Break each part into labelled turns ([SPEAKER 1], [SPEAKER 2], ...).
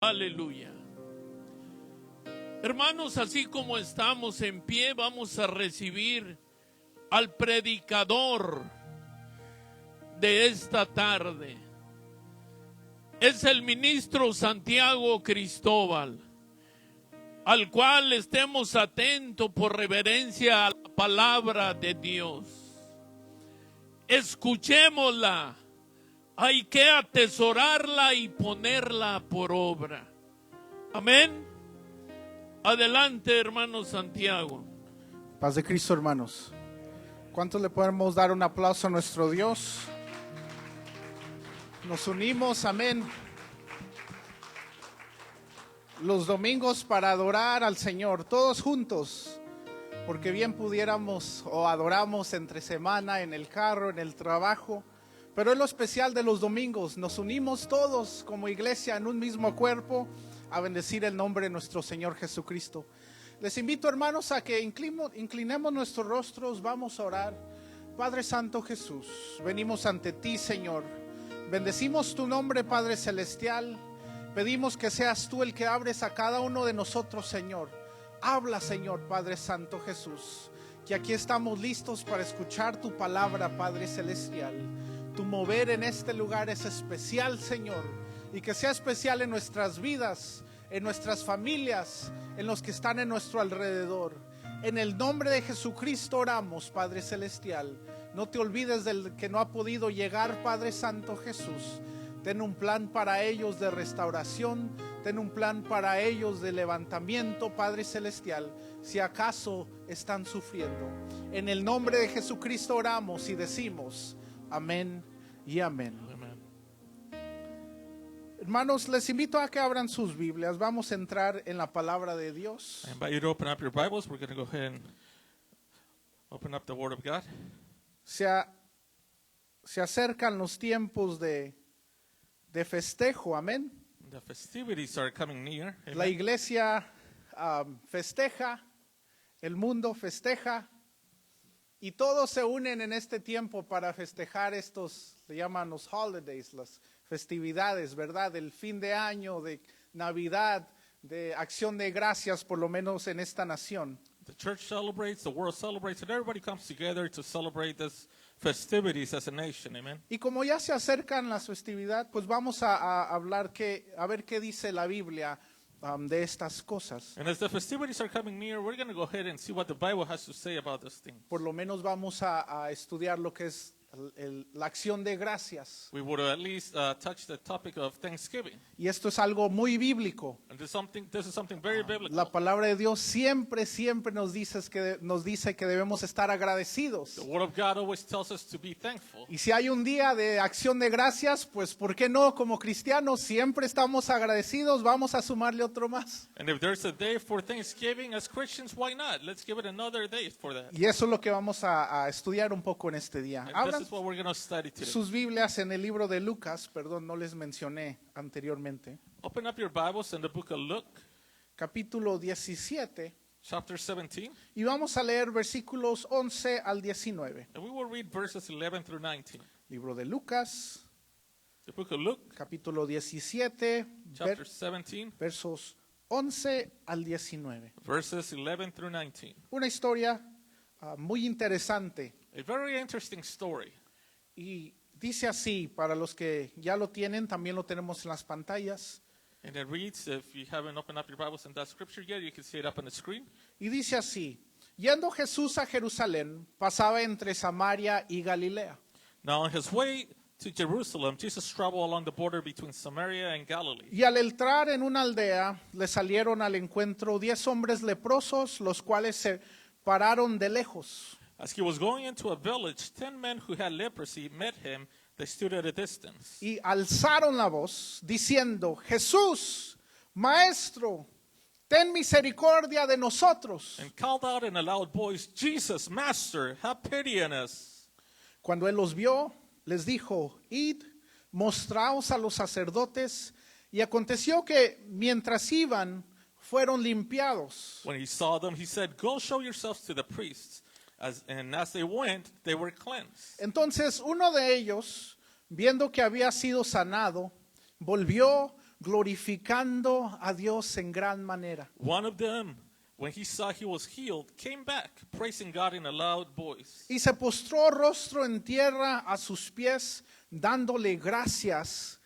[SPEAKER 1] Aleluya. Hermanos, así como estamos en pie, vamos a recibir al predicador de esta tarde. Es el ministro Santiago Cristóbal, al cual estemos atentos por reverencia a la palabra de Dios. Escuchémosla. Hay que atesorarla y ponerla por obra. Amén. Adelante, hermano Santiago.
[SPEAKER 2] Paz de Cristo, hermanos. ¿Cuántos le podemos dar un aplauso a nuestro Dios? Nos unimos, amén, los domingos para adorar al Señor, todos juntos, porque bien pudiéramos o adoramos entre semana, en el carro, en el trabajo. Pero es lo especial de los domingos, nos unimos todos como iglesia en un mismo cuerpo a bendecir el nombre de nuestro Señor Jesucristo. Les invito, hermanos, a que inclinemos nuestros rostros, vamos a orar. Padre Santo Jesús, venimos ante ti, Señor. Bendecimos tu nombre, Padre Celestial. Pedimos que seas tú el que abres a cada uno de nosotros, Señor. Habla, Señor, Padre Santo Jesús, que aquí estamos listos para escuchar tu palabra, Padre Celestial. Tu mover en este lugar es especial, Señor, y que sea especial en nuestras vidas, en nuestras familias, en los que están en nuestro alrededor. En el nombre de Jesucristo oramos, Padre Celestial. No te olvides del que no ha podido llegar, Padre Santo Jesús. Ten un plan para ellos de restauración, ten un plan para ellos de levantamiento, Padre Celestial, si acaso están sufriendo. En el nombre de Jesucristo oramos y decimos amén y amén.
[SPEAKER 1] Amén.
[SPEAKER 2] Hermanos, les invito a que abran sus Biblias. Vamos a entrar en la palabra de Dios.
[SPEAKER 3] I invite you to open up your Bibles. We're going to go ahead and open up the Word of God.
[SPEAKER 2] Se acercan los tiempos de festejo, amén.
[SPEAKER 3] The festivities are coming near. Amen.
[SPEAKER 2] La iglesia festeja, el mundo festeja, y todos se unen en este tiempo para festejar estos, le llaman los holidays, las festividades, ¿verdad? Del fin de año, de Navidad, de acción de gracias, por lo menos en esta nación.
[SPEAKER 3] The church celebrates, the world celebrates, and everybody comes together to celebrate this festivities as a nation. Amen.
[SPEAKER 2] Y como ya se acercan las festividades, pues vamos a hablar a ver qué dice la Biblia de estas cosas.
[SPEAKER 3] And as the festivities are coming near, we're going to go ahead and see what the Bible has to say about this thing.
[SPEAKER 2] Por lo menos vamos a estudiar lo que es la acción de gracias.
[SPEAKER 3] We would at least touch the topic of Thanksgiving.
[SPEAKER 2] Y esto es algo muy bíblico.
[SPEAKER 3] And this is something very biblical.
[SPEAKER 2] La palabra de Dios siempre nos dice que debemos estar agradecidos.
[SPEAKER 3] The Word of God always tells us to be thankful.
[SPEAKER 2] Y si hay un día de acción de gracias, pues ¿por qué no? Como cristianos siempre estamos agradecidos, vamos a sumarle otro más.
[SPEAKER 3] And if there's a day for Thanksgiving, as Christians, why not? Let's give it another day for that.
[SPEAKER 2] Y eso es lo que vamos a estudiar un poco en este día.
[SPEAKER 3] And
[SPEAKER 2] Abran
[SPEAKER 3] this is what we're going to study today.
[SPEAKER 2] sus Biblias en el libro de Lucas, perdón, no les mencioné anteriormente,
[SPEAKER 3] Open up your Bibles in the book of Luke,
[SPEAKER 2] capítulo 17,
[SPEAKER 3] chapter 17,
[SPEAKER 2] y vamos a leer versículos 11 al 19.
[SPEAKER 3] and we will read verses 11 through 19.
[SPEAKER 2] Libro de Lucas,
[SPEAKER 3] The book of Luke,
[SPEAKER 2] capítulo 17,
[SPEAKER 3] chapter 17,
[SPEAKER 2] versos 11 al 19.
[SPEAKER 3] verses 11 through 19.
[SPEAKER 2] Una historia muy interesante,
[SPEAKER 3] A very interesting story.
[SPEAKER 2] y dice así, para los que ya lo tienen, también lo tenemos en las pantallas,
[SPEAKER 3] And it reads, if you haven't opened up your Bibles in that scripture yet, you can see it up on the screen.
[SPEAKER 2] y dice así: yendo Jesús a Jerusalén, pasaba entre Samaria y Galilea.
[SPEAKER 3] Now on his way to Jerusalem, Jesus traveled along the border between Samaria and Galilee.
[SPEAKER 2] Y al entrar en una aldea, le salieron al encuentro 10 hombres leprosos, los cuales se pararon de lejos.
[SPEAKER 3] As he was going into a village, 10 men who had leprosy met him. They stood at a distance.
[SPEAKER 2] Y alzaron la voz, diciendo: Jesús, Maestro, ten misericordia de nosotros.
[SPEAKER 3] And called out in a loud voice, Jesus, Master, have pity on us.
[SPEAKER 2] Cuando él los vio, les dijo: id, mostraos a los sacerdotes. Y aconteció que mientras iban, fueron limpiados.
[SPEAKER 3] When he saw them, he said, go show yourselves to the priests. And as they went, they were cleansed.
[SPEAKER 2] Entonces uno de ellos, viendo que había sido sanado, volvió, glorificando a Dios en gran manera.
[SPEAKER 3] One of them, when he saw he was healed, came back, praising God in a loud voice.
[SPEAKER 2] Y se postró rostro en tierra a sus pies, dándole gracias.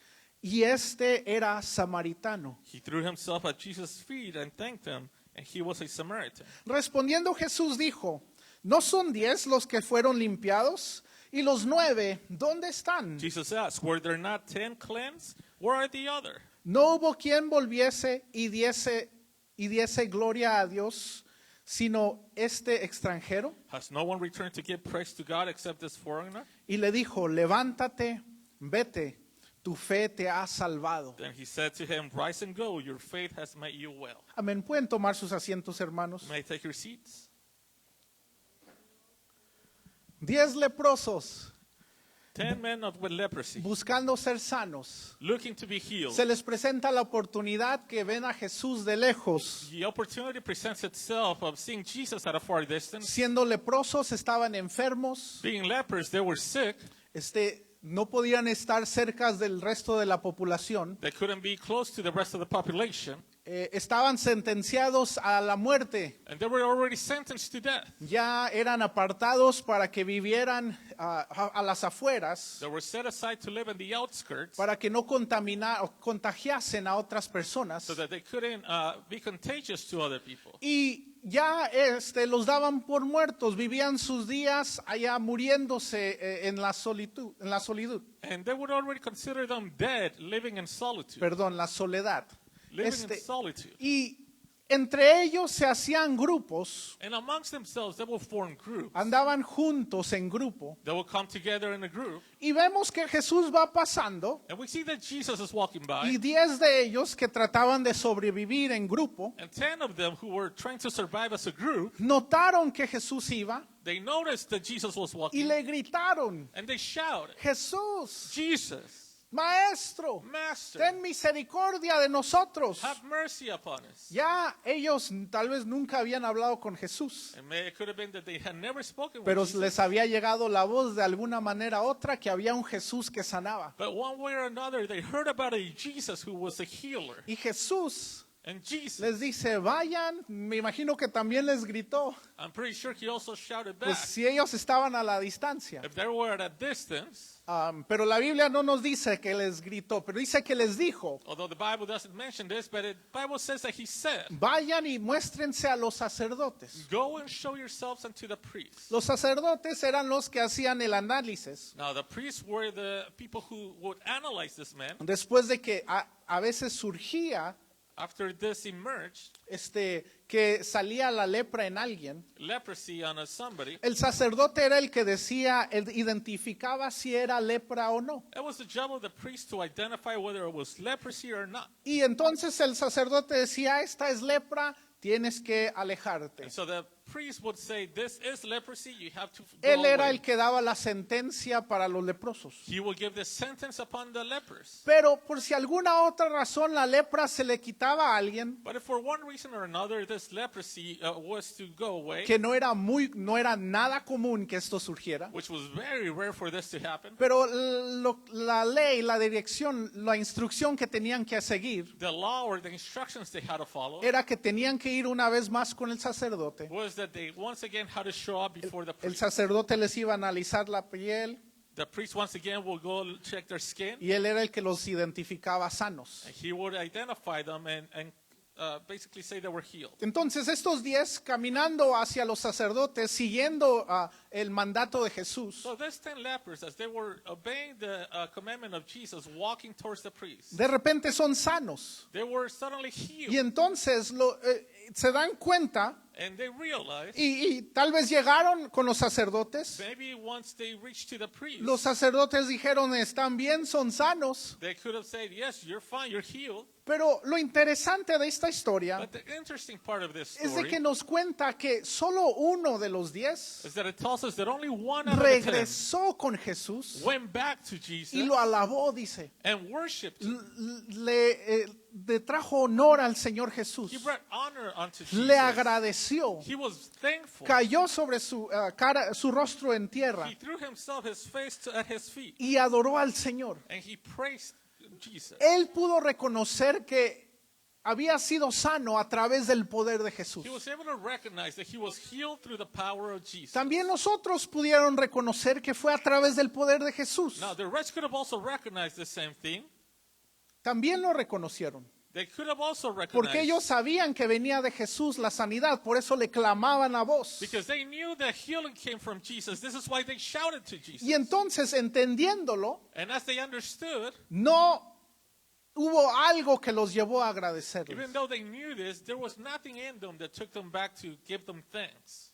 [SPEAKER 2] Y este era samaritano.
[SPEAKER 3] He threw himself at Jesus' feet and thanked him, and he was a Samaritan.
[SPEAKER 2] Respondiendo Jesús dijo, ¿no son 10 los que fueron limpiados? ¿Y los 9, dónde están?
[SPEAKER 3] Jesus asked, were there not 10 cleansed? Where are the other?
[SPEAKER 2] No hubo quien volviese y diese gloria a Dios, sino este extranjero.
[SPEAKER 3] Has no one returned to give praise to God except this foreigner?
[SPEAKER 2] Y le dijo, levántate, vete, tu fe te ha salvado.
[SPEAKER 3] Then he said to him, rise and go, your faith has made you well.
[SPEAKER 2] Amén. ¿Pueden tomar sus asientos, hermanos?
[SPEAKER 3] May I take your seats?
[SPEAKER 2] 10 leprosos
[SPEAKER 3] 10 men with leprosy,
[SPEAKER 2] buscando ser sanos.
[SPEAKER 3] looking to be healed.
[SPEAKER 2] Se les presenta la oportunidad que ven a Jesús de lejos.
[SPEAKER 3] The opportunity presents itself of seeing Jesus at a far distance.
[SPEAKER 2] Siendo leprosos, estaban enfermos.
[SPEAKER 3] Being lepers, they were sick.
[SPEAKER 2] No podían estar cerca del resto de la población.
[SPEAKER 3] They couldn't be close to the rest of the population.
[SPEAKER 2] Estaban sentenciados a la muerte.
[SPEAKER 3] And they were already sentenced to death.
[SPEAKER 2] Ya eran apartados para que vivieran a las afueras,
[SPEAKER 3] They were set aside to live in the outskirts
[SPEAKER 2] para que no contagiasen a otras personas.
[SPEAKER 3] so that they couldn't be contagious to other people.
[SPEAKER 2] Y ya los daban por muertos, vivían sus días allá muriéndose en la solitud,
[SPEAKER 3] And they would already consider them dead, living in solitude.
[SPEAKER 2] perdón, la soledad.
[SPEAKER 3] Living in solitude.
[SPEAKER 2] Y entre ellos se hacían grupos,
[SPEAKER 3] And amongst themselves, they will form groups.
[SPEAKER 2] andaban juntos en grupo.
[SPEAKER 3] They will come together in a group.
[SPEAKER 2] Y vemos que Jesús va pasando
[SPEAKER 3] And we see that Jesus is walking by.
[SPEAKER 2] y 10 de ellos que trataban de sobrevivir en grupo,
[SPEAKER 3] And 10 of them who were trying to survive as a group,
[SPEAKER 2] notaron que Jesús iba
[SPEAKER 3] they noticed that Jesus was
[SPEAKER 2] y
[SPEAKER 3] walking.
[SPEAKER 2] le gritaron,
[SPEAKER 3] And they shouted,
[SPEAKER 2] Jesús,
[SPEAKER 3] Jesus,
[SPEAKER 2] Maestro,
[SPEAKER 3] Master,
[SPEAKER 2] ten misericordia de nosotros.
[SPEAKER 3] have mercy upon us.
[SPEAKER 2] Ya ellos tal vez nunca habían hablado con Jesús,
[SPEAKER 3] And it could have been that they had never spoken
[SPEAKER 2] pero
[SPEAKER 3] with Jesus.
[SPEAKER 2] les había llegado la voz de alguna manera u otra que había un Jesús que sanaba.
[SPEAKER 3] But one way or another, they heard about a Jesus who was a healer.
[SPEAKER 2] Y Jesús
[SPEAKER 3] And Jesus,
[SPEAKER 2] les dice, vayan, me imagino que también les gritó,
[SPEAKER 3] I'm pretty sure he also shouted
[SPEAKER 2] pues
[SPEAKER 3] back.
[SPEAKER 2] si ellos estaban a la distancia.
[SPEAKER 3] If they were at a distance,
[SPEAKER 2] Pero la Biblia no nos dice que les gritó, pero dice que les dijo,
[SPEAKER 3] although the Bible doesn't mention this, but the Bible says that he said,
[SPEAKER 2] vayan y muéstrense a los sacerdotes.
[SPEAKER 3] go and show yourselves unto the priests.
[SPEAKER 2] Los sacerdotes eran los que hacían el análisis.
[SPEAKER 3] Now, the priests were the people who would analyze this man.
[SPEAKER 2] Después de que a veces surgía
[SPEAKER 3] After this emerged,
[SPEAKER 2] que salía la lepra en alguien,
[SPEAKER 3] leprosy on somebody,
[SPEAKER 2] el sacerdote era el que decía, identificaba si era lepra o no.
[SPEAKER 3] it was the job of the priest to identify whether it was leprosy or not.
[SPEAKER 2] Y entonces el sacerdote decía, esta es lepra, tienes que alejarte.
[SPEAKER 3] And so the priest would say, this is leprosy, you have to go
[SPEAKER 2] Él era
[SPEAKER 3] away.
[SPEAKER 2] el que daba la sentencia para los leprosos.
[SPEAKER 3] He will give the sentence upon the lepers.
[SPEAKER 2] Pero por si alguna otra razón la lepra se le quitaba a alguien
[SPEAKER 3] But if for one reason or another this leprosy was to go away,
[SPEAKER 2] que no era nada común que esto surgiera.
[SPEAKER 3] which was very rare for this to happen,
[SPEAKER 2] Pero la ley, la dirección, la instrucción que tenían que seguir
[SPEAKER 3] the law or the instructions they had to follow
[SPEAKER 2] era que tenían que ir una vez más con el sacerdote.
[SPEAKER 3] was that they once again had to show up before the
[SPEAKER 2] El
[SPEAKER 3] priest.
[SPEAKER 2] sacerdote les iba a analizar la piel
[SPEAKER 3] The priest once again will go check their skin,
[SPEAKER 2] y él era el que los identificaba sanos.
[SPEAKER 3] and he would identify them and basically say they were healed.
[SPEAKER 2] Entonces estos 10 caminando hacia los sacerdotes, siguiendo el mandato de Jesús,
[SPEAKER 3] So these 10 lepers, as they were obeying the commandment of Jesus, walking towards the priest,
[SPEAKER 2] de repente son sanos.
[SPEAKER 3] they were suddenly
[SPEAKER 2] Y
[SPEAKER 3] healed,
[SPEAKER 2] entonces se dan cuenta
[SPEAKER 3] and they realized
[SPEAKER 2] y tal vez llegaron con los sacerdotes.
[SPEAKER 3] maybe once they reached to the priest,
[SPEAKER 2] Los sacerdotes dijeron, están bien, son sanos.
[SPEAKER 3] they could have said, yes, you're fine, you're healed.
[SPEAKER 2] Pero lo interesante de esta historia
[SPEAKER 3] But the interesting part of this
[SPEAKER 2] es de que
[SPEAKER 3] story
[SPEAKER 2] nos cuenta que solo uno de los 10
[SPEAKER 3] is that it tells us that only one out of the 10
[SPEAKER 2] regresó con Jesús
[SPEAKER 3] went back to Jesus
[SPEAKER 2] y lo alabó, dice.
[SPEAKER 3] and worshipped him.
[SPEAKER 2] Le trajo honor al Señor Jesús.
[SPEAKER 3] He brought honor unto
[SPEAKER 2] Le
[SPEAKER 3] Jesus.
[SPEAKER 2] agradeció.
[SPEAKER 3] He was thankful.
[SPEAKER 2] Cayó sobre su rostro en tierra
[SPEAKER 3] He threw himself, his face at his feet,
[SPEAKER 2] y adoró al Señor.
[SPEAKER 3] and he praised Jesus.
[SPEAKER 2] Él pudo reconocer que había sido sano a través del poder de Jesús.
[SPEAKER 3] He was able to recognize that he was healed through the power of Jesus.
[SPEAKER 2] También nosotros pudieron reconocer que fue a través del poder de Jesús.
[SPEAKER 3] Now, the rest could have also recognized the same thing.
[SPEAKER 2] También lo reconocieron.
[SPEAKER 3] They could have also
[SPEAKER 2] Porque
[SPEAKER 3] recognized,
[SPEAKER 2] ellos sabían que venía de Jesús la sanidad, por eso le clamaban a voz.
[SPEAKER 3] because they knew that healing came from Jesus. This is why they shouted to Jesus.
[SPEAKER 2] Y entonces, entendiéndolo,
[SPEAKER 3] And as they understood,
[SPEAKER 2] no hubo algo que los llevó a agradecerles.
[SPEAKER 3] even though they knew this, there was nothing in them that took them back to give them thanks.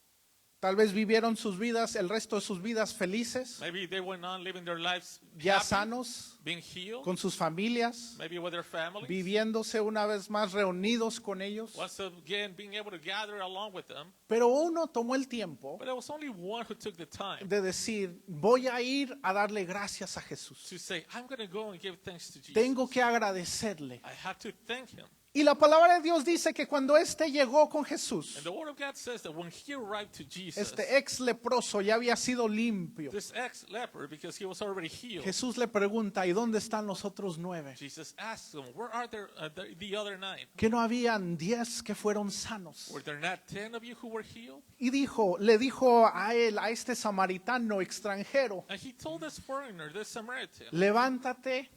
[SPEAKER 2] Tal vez vivieron sus vidas, el resto de sus vidas felices,
[SPEAKER 3] Maybe they went on living their lives
[SPEAKER 2] ya
[SPEAKER 3] happy,
[SPEAKER 2] sanos,
[SPEAKER 3] being healed,
[SPEAKER 2] con sus familias,
[SPEAKER 3] maybe with their families.
[SPEAKER 2] viviéndose una vez más reunidos con ellos.
[SPEAKER 3] Once again, being able to gather along with them.
[SPEAKER 2] Pero uno tomó el tiempo
[SPEAKER 3] But there was only one who took the time
[SPEAKER 2] de decir, voy a ir a darle gracias a Jesús.
[SPEAKER 3] to say, I'm going to go and give thanks to Jesus.
[SPEAKER 2] Tengo que agradecerle.
[SPEAKER 3] I have to thank him.
[SPEAKER 2] Y la palabra de Dios dice que cuando éste llegó con Jesús,
[SPEAKER 3] And the word of God says that when he arrived to Jesus,
[SPEAKER 2] este ex leproso ya había sido limpio.
[SPEAKER 3] this ex-leper, because he was already healed,
[SPEAKER 2] Jesús le pregunta, ¿y dónde están los otros 9?
[SPEAKER 3] Jesus asked him, where are there, the other 9?
[SPEAKER 2] Que no habían 10 que fueron sanos.
[SPEAKER 3] Were there not 10 of you who were healed?
[SPEAKER 2] Y le dijo a él, a este samaritano extranjero,
[SPEAKER 3] And he told this foreigner, this Samaritan,
[SPEAKER 2] levántate,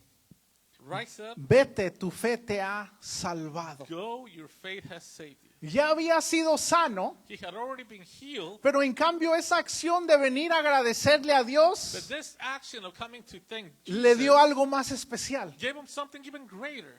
[SPEAKER 3] rise up,
[SPEAKER 2] vete, tu fe te ha salvado.
[SPEAKER 3] go, your faith has saved you.
[SPEAKER 2] Ya había sido sano,
[SPEAKER 3] He had already been healed,
[SPEAKER 2] pero en cambio esa acción de venir a agradecerle a
[SPEAKER 3] but
[SPEAKER 2] Dios
[SPEAKER 3] this action of coming to thank
[SPEAKER 2] le dio
[SPEAKER 3] Jesus
[SPEAKER 2] algo más especial.
[SPEAKER 3] gave him something even greater.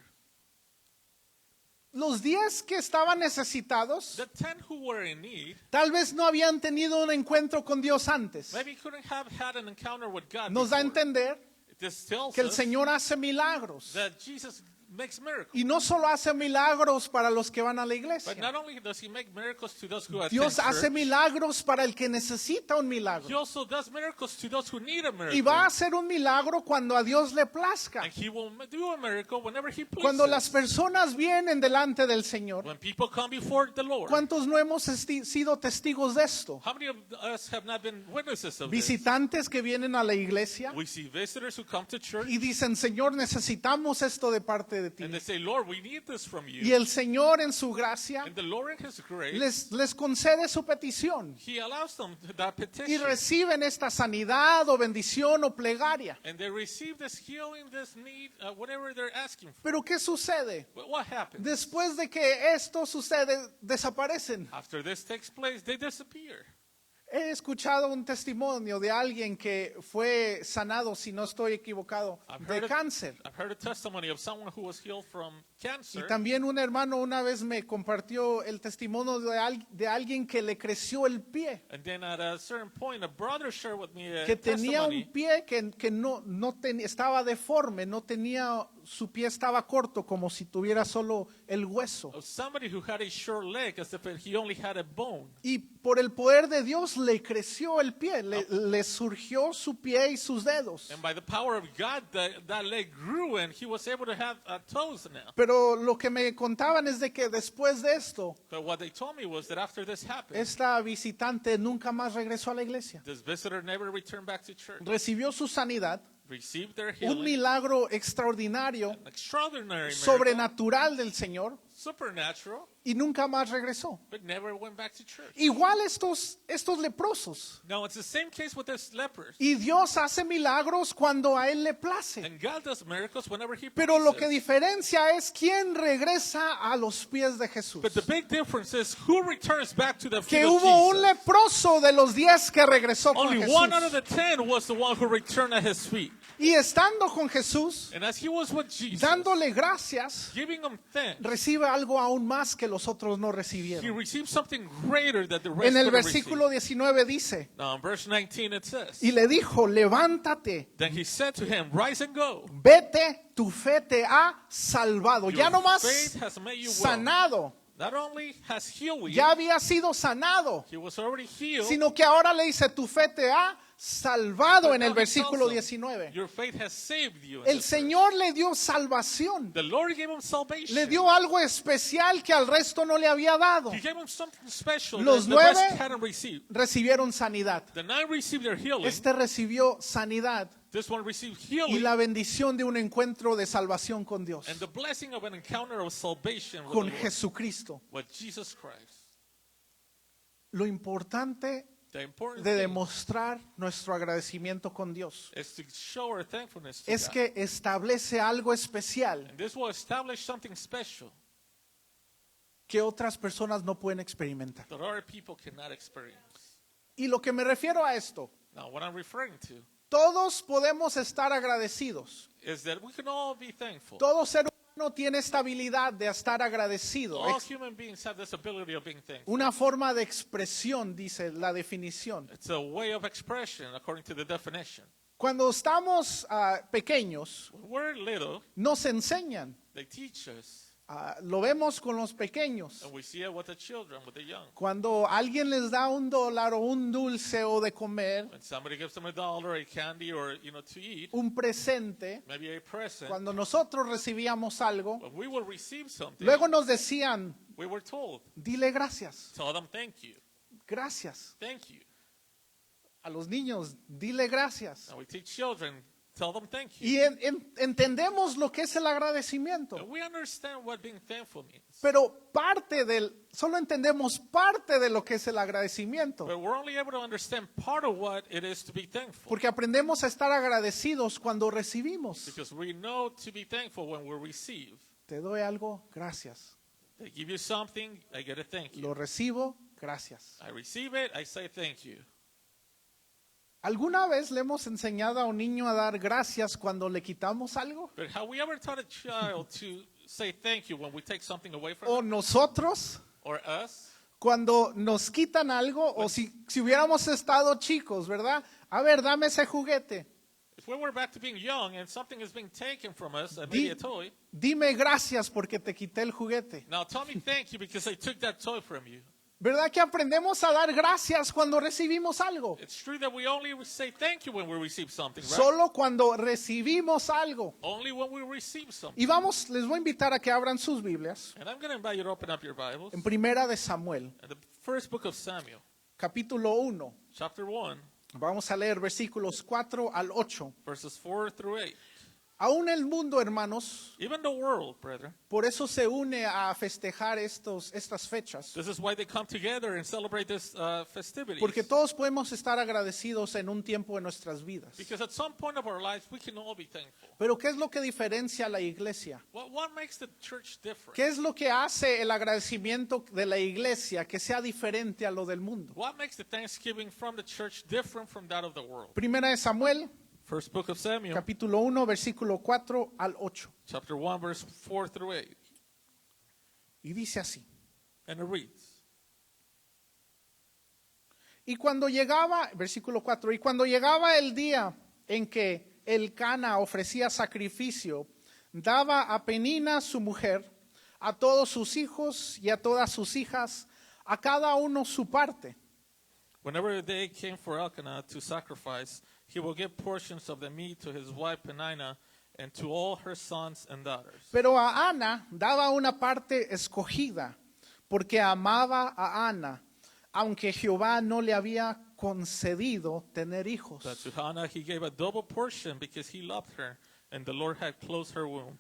[SPEAKER 2] Los 10 que estaban necesitados
[SPEAKER 3] The 10 who were in need,
[SPEAKER 2] tal vez no habían tenido un encuentro con Dios antes.
[SPEAKER 3] maybe couldn't have had an encounter with God
[SPEAKER 2] Nos da a
[SPEAKER 3] before.
[SPEAKER 2] entender
[SPEAKER 3] This tells
[SPEAKER 2] que el
[SPEAKER 3] us
[SPEAKER 2] Señor hace milagros.
[SPEAKER 3] that Jesus makes miracles.
[SPEAKER 2] Y no solo hace milagros para los que van a la
[SPEAKER 3] But
[SPEAKER 2] iglesia.
[SPEAKER 3] not only does he make miracles to those who attend
[SPEAKER 2] Dios hace
[SPEAKER 3] church,
[SPEAKER 2] milagros para el que necesita un
[SPEAKER 3] he
[SPEAKER 2] milagro.
[SPEAKER 3] also does miracles to those who need a miracle.
[SPEAKER 2] Y va a hacer un milagro cuando a Dios le plazca.
[SPEAKER 3] And he will do a miracle whenever he pleases.
[SPEAKER 2] Cuando las personas vienen delante del Señor.
[SPEAKER 3] When people come before the Lord.
[SPEAKER 2] ¿Cuántos no hemos sido testigos de esto?
[SPEAKER 3] How many of us have not been witnesses of
[SPEAKER 2] Visitantes que vienen a la iglesia
[SPEAKER 3] this? We see visitors who come to church
[SPEAKER 2] y dicen, Señor, necesitamos esto de parte de ti.
[SPEAKER 3] and they say, Lord, we need this from you.
[SPEAKER 2] Y el Señor en su gracia
[SPEAKER 3] And the Lord in his grace,
[SPEAKER 2] les concede su petición.
[SPEAKER 3] he allows them that
[SPEAKER 2] Y
[SPEAKER 3] petition.
[SPEAKER 2] reciben esta sanidad o bendición o plegaria.
[SPEAKER 3] And they receive this healing, this need, whatever they're asking for.
[SPEAKER 2] Pero ¿qué sucede?
[SPEAKER 3] But what happens?
[SPEAKER 2] Después de que esto sucede, desaparecen.
[SPEAKER 3] After this takes place, they disappear.
[SPEAKER 2] He escuchado un testimonio de alguien que fue sanado, si no estoy equivocado, de cáncer.
[SPEAKER 3] I've heard a testimony of someone who was healed from
[SPEAKER 2] Y
[SPEAKER 3] cancer.
[SPEAKER 2] también un hermano una vez me compartió el testimonio de alguien que le creció el pie,
[SPEAKER 3] And then at a certain point, a brother shared with me a
[SPEAKER 2] que tenía
[SPEAKER 3] testimony
[SPEAKER 2] un pie que estaba deforme, no tenía, su pie estaba corto, como si tuviera solo el hueso.
[SPEAKER 3] of somebody who had a short leg as if he only had a bone.
[SPEAKER 2] Y por el poder de Dios le creció el pie, le surgió su pie y sus dedos.
[SPEAKER 3] And by the power of God, that leg grew and he was able to have toes now.
[SPEAKER 2] Pero lo que me contaban es de que después de esto,
[SPEAKER 3] But what they told me was that after this happened,
[SPEAKER 2] esta visitante nunca más regresó a la iglesia.
[SPEAKER 3] this visitor never returned back to church.
[SPEAKER 2] Recibió su sanidad,
[SPEAKER 3] Received their
[SPEAKER 2] un
[SPEAKER 3] healing,
[SPEAKER 2] milagro extraordinario,
[SPEAKER 3] an extraordinary miracle,
[SPEAKER 2] sobrenatural del Señor,
[SPEAKER 3] supernatural,
[SPEAKER 2] y nunca más regresó.
[SPEAKER 3] but never went back to church.
[SPEAKER 2] Igual estos leprosos.
[SPEAKER 3] Now it's the same case with this lepers.
[SPEAKER 2] Y Dios hace milagros cuando a Él le place.
[SPEAKER 3] And God does miracles whenever he
[SPEAKER 2] Pero lo
[SPEAKER 3] pleases.
[SPEAKER 2] que diferencia es quién regresa a los pies de Jesús.
[SPEAKER 3] But the big difference is who returns back to the feet
[SPEAKER 2] Que
[SPEAKER 3] of
[SPEAKER 2] hubo un
[SPEAKER 3] Jesus.
[SPEAKER 2] leproso de los 10 que regresó con
[SPEAKER 3] Only one out of
[SPEAKER 2] Jesús.
[SPEAKER 3] the 10 was the one who returned at his feet.
[SPEAKER 2] Y estando con Jesús,
[SPEAKER 3] And as he was with Jesus,
[SPEAKER 2] dándole gracias,
[SPEAKER 3] giving him thanks,
[SPEAKER 2] recibe algo aún más que los otros no
[SPEAKER 3] he
[SPEAKER 2] recibieron.
[SPEAKER 3] received something greater that the rest
[SPEAKER 2] En el
[SPEAKER 3] couldn't
[SPEAKER 2] versículo
[SPEAKER 3] receive.
[SPEAKER 2] 19 dice,
[SPEAKER 3] Now in verse 19 it says,
[SPEAKER 2] y le dijo, levántate,
[SPEAKER 3] Then he said to him, Rise and go.
[SPEAKER 2] vete, tu fe te ha salvado. Ya
[SPEAKER 3] Your
[SPEAKER 2] no más
[SPEAKER 3] faith has made you well.
[SPEAKER 2] sanado,
[SPEAKER 3] Not only has healed you,
[SPEAKER 2] ya había sido sanado,
[SPEAKER 3] he was already healed,
[SPEAKER 2] sino que ahora le dice, tu fe te ha salvado
[SPEAKER 3] but
[SPEAKER 2] en
[SPEAKER 3] now
[SPEAKER 2] el
[SPEAKER 3] he tells
[SPEAKER 2] versículo
[SPEAKER 3] them,
[SPEAKER 2] 19.
[SPEAKER 3] Your faith has saved you. in
[SPEAKER 2] El
[SPEAKER 3] this verse.
[SPEAKER 2] Señor le dio salvación,
[SPEAKER 3] The Lord gave him salvation.
[SPEAKER 2] le dio algo especial que al resto no le había dado.
[SPEAKER 3] He gave him something special
[SPEAKER 2] Los
[SPEAKER 3] that the rest
[SPEAKER 2] 9
[SPEAKER 3] hadn't received.
[SPEAKER 2] recibieron sanidad.
[SPEAKER 3] The 9 received their healing.
[SPEAKER 2] Este recibió sanidad
[SPEAKER 3] This one received
[SPEAKER 2] y
[SPEAKER 3] healing
[SPEAKER 2] la bendición de un encuentro de salvación con Dios,
[SPEAKER 3] and the blessing of an encounter of salvation with,
[SPEAKER 2] con
[SPEAKER 3] the Lord,
[SPEAKER 2] Jesucristo.
[SPEAKER 3] with Jesus Christ.
[SPEAKER 2] Lo importante
[SPEAKER 3] The important
[SPEAKER 2] de
[SPEAKER 3] thing
[SPEAKER 2] demostrar nuestro agradecimiento con Dios
[SPEAKER 3] is to show our thankfulness to
[SPEAKER 2] es
[SPEAKER 3] God.
[SPEAKER 2] que establece algo especial
[SPEAKER 3] And this will establish something special
[SPEAKER 2] que otras personas no pueden experimentar.
[SPEAKER 3] that other people cannot experience.
[SPEAKER 2] Y lo que me refiero a esto,
[SPEAKER 3] Now, what I'm referring to
[SPEAKER 2] todos podemos estar agradecidos.
[SPEAKER 3] is that we can all be thankful.
[SPEAKER 2] Todo ser humano tiene esta habilidad de estar agradecido.
[SPEAKER 3] All human beings have this ability of being thankful.
[SPEAKER 2] Una forma de expresión, dice la definición.
[SPEAKER 3] It's a way of expression according to the definition.
[SPEAKER 2] Cuando estamos pequeños,
[SPEAKER 3] When we're little,
[SPEAKER 2] nos enseñan.
[SPEAKER 3] they teach us,
[SPEAKER 2] Lo vemos con los pequeños.
[SPEAKER 3] and we see it with the children, with the young.
[SPEAKER 2] Cuando alguien les da $1 o un dulce o de comer,
[SPEAKER 3] When somebody gives them $1, a candy, or to eat,
[SPEAKER 2] un presente,
[SPEAKER 3] maybe a present,
[SPEAKER 2] cuando nosotros recibíamos algo,
[SPEAKER 3] when we will receive something,
[SPEAKER 2] luego nos decían,
[SPEAKER 3] we were told,
[SPEAKER 2] dile gracias,
[SPEAKER 3] tell them thank you,
[SPEAKER 2] gracias.
[SPEAKER 3] thank you.
[SPEAKER 2] A los niños, dile gracias.
[SPEAKER 3] And we teach children, tell them thank you.
[SPEAKER 2] Y entendemos lo que es el agradecimiento.
[SPEAKER 3] And we understand what being thankful means.
[SPEAKER 2] Pero solo entendemos parte de lo que es el agradecimiento.
[SPEAKER 3] But we're only able to understand part of what it is to be thankful.
[SPEAKER 2] Porque aprendemos a estar agradecidos cuando recibimos.
[SPEAKER 3] Because we know to be thankful when we receive.
[SPEAKER 2] Te doy algo, gracias.
[SPEAKER 3] They give you something, I get a thank you.
[SPEAKER 2] Lo recibo, gracias.
[SPEAKER 3] I receive it, I say thank you.
[SPEAKER 2] ¿Alguna vez le hemos enseñado a un niño a dar gracias cuando le quitamos algo?
[SPEAKER 3] But have we ever taught a child to say thank you when we take something away from
[SPEAKER 2] ¿O
[SPEAKER 3] them?
[SPEAKER 2] nosotros
[SPEAKER 3] Or us?
[SPEAKER 2] cuando nos quitan algo? ¿O si hubiéramos estado chicos, verdad? A ver, dame ese juguete.
[SPEAKER 3] If we were back to being young and something is being taken from us, maybe a toy,
[SPEAKER 2] Dime gracias porque te quité el juguete.
[SPEAKER 3] now tell me thank you because I took that toy from you.
[SPEAKER 2] ¿Verdad que aprendemos a dar gracias cuando recibimos algo?
[SPEAKER 3] It's true that we only say thank you when we receive something, right?
[SPEAKER 2] Solo cuando recibimos algo.
[SPEAKER 3] Only when we receive something.
[SPEAKER 2] Y les voy a invitar a que abran sus Biblias
[SPEAKER 3] And I'm going to invite you to open up your Bibles.
[SPEAKER 2] en Primera de Samuel,
[SPEAKER 3] In the first book of Samuel,
[SPEAKER 2] capítulo 1.
[SPEAKER 3] chapter 1,
[SPEAKER 2] Vamos a leer versículos 4 al 8.
[SPEAKER 3] verses 4 through 8.
[SPEAKER 2] Aún el mundo, hermanos,
[SPEAKER 3] Even the world, brethren,
[SPEAKER 2] por eso se une a festejar estas fechas.
[SPEAKER 3] this is why they come together and celebrate this festivities.
[SPEAKER 2] Porque todos podemos estar agradecidos en un tiempo de nuestras vidas.
[SPEAKER 3] Because at some point of our lives, we can all be thankful.
[SPEAKER 2] Pero ¿qué es lo que diferencia a la iglesia?
[SPEAKER 3] What makes the church different?
[SPEAKER 2] ¿Qué es lo que hace el agradecimiento de la iglesia que sea diferente a lo del mundo?
[SPEAKER 3] What makes the thanksgiving from the church different from that of the world?
[SPEAKER 2] Primera de Samuel,
[SPEAKER 3] First book of Samuel,
[SPEAKER 2] capítulo 1, versículo 4 al 8.
[SPEAKER 3] chapter 1, verse 4 through 8.
[SPEAKER 2] Y dice así.
[SPEAKER 3] And it reads,
[SPEAKER 2] Y cuando llegaba, versículo 4, y cuando llegaba el día en que Elcana ofrecía sacrificio, daba a Penina su mujer, a todos sus hijos y a todas sus hijas, a cada uno su parte.
[SPEAKER 3] whenever the day came for Elkanah to sacrifice, he will give portions of the meat to his wife Peninnah and to all her sons and daughters.
[SPEAKER 2] Pero a Ana daba una parte escogida, porque amaba a Ana, aunque Jehová no le había concedido tener hijos.
[SPEAKER 3] But to Hannah he gave a double portion because he loved her, and the Lord had closed her womb.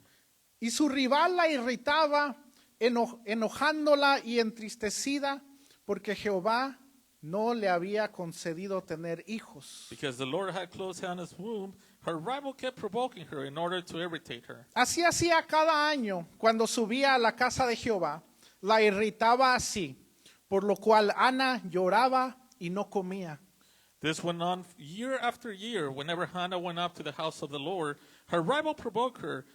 [SPEAKER 2] Y su rival la irritaba, enojándola y entristecida, porque Jehová no le había concedido tener hijos.
[SPEAKER 3] Because the Lord had closed Hannah's womb, her rival kept provoking her in order to irritate her.
[SPEAKER 2] Así hacía cada año cuando subía a la casa de Jehová, la irritaba así, por lo cual Ana lloraba y no comía.
[SPEAKER 3] This went on year after year. Whenever Hannah went up to the house of the Lord, her rival provoked her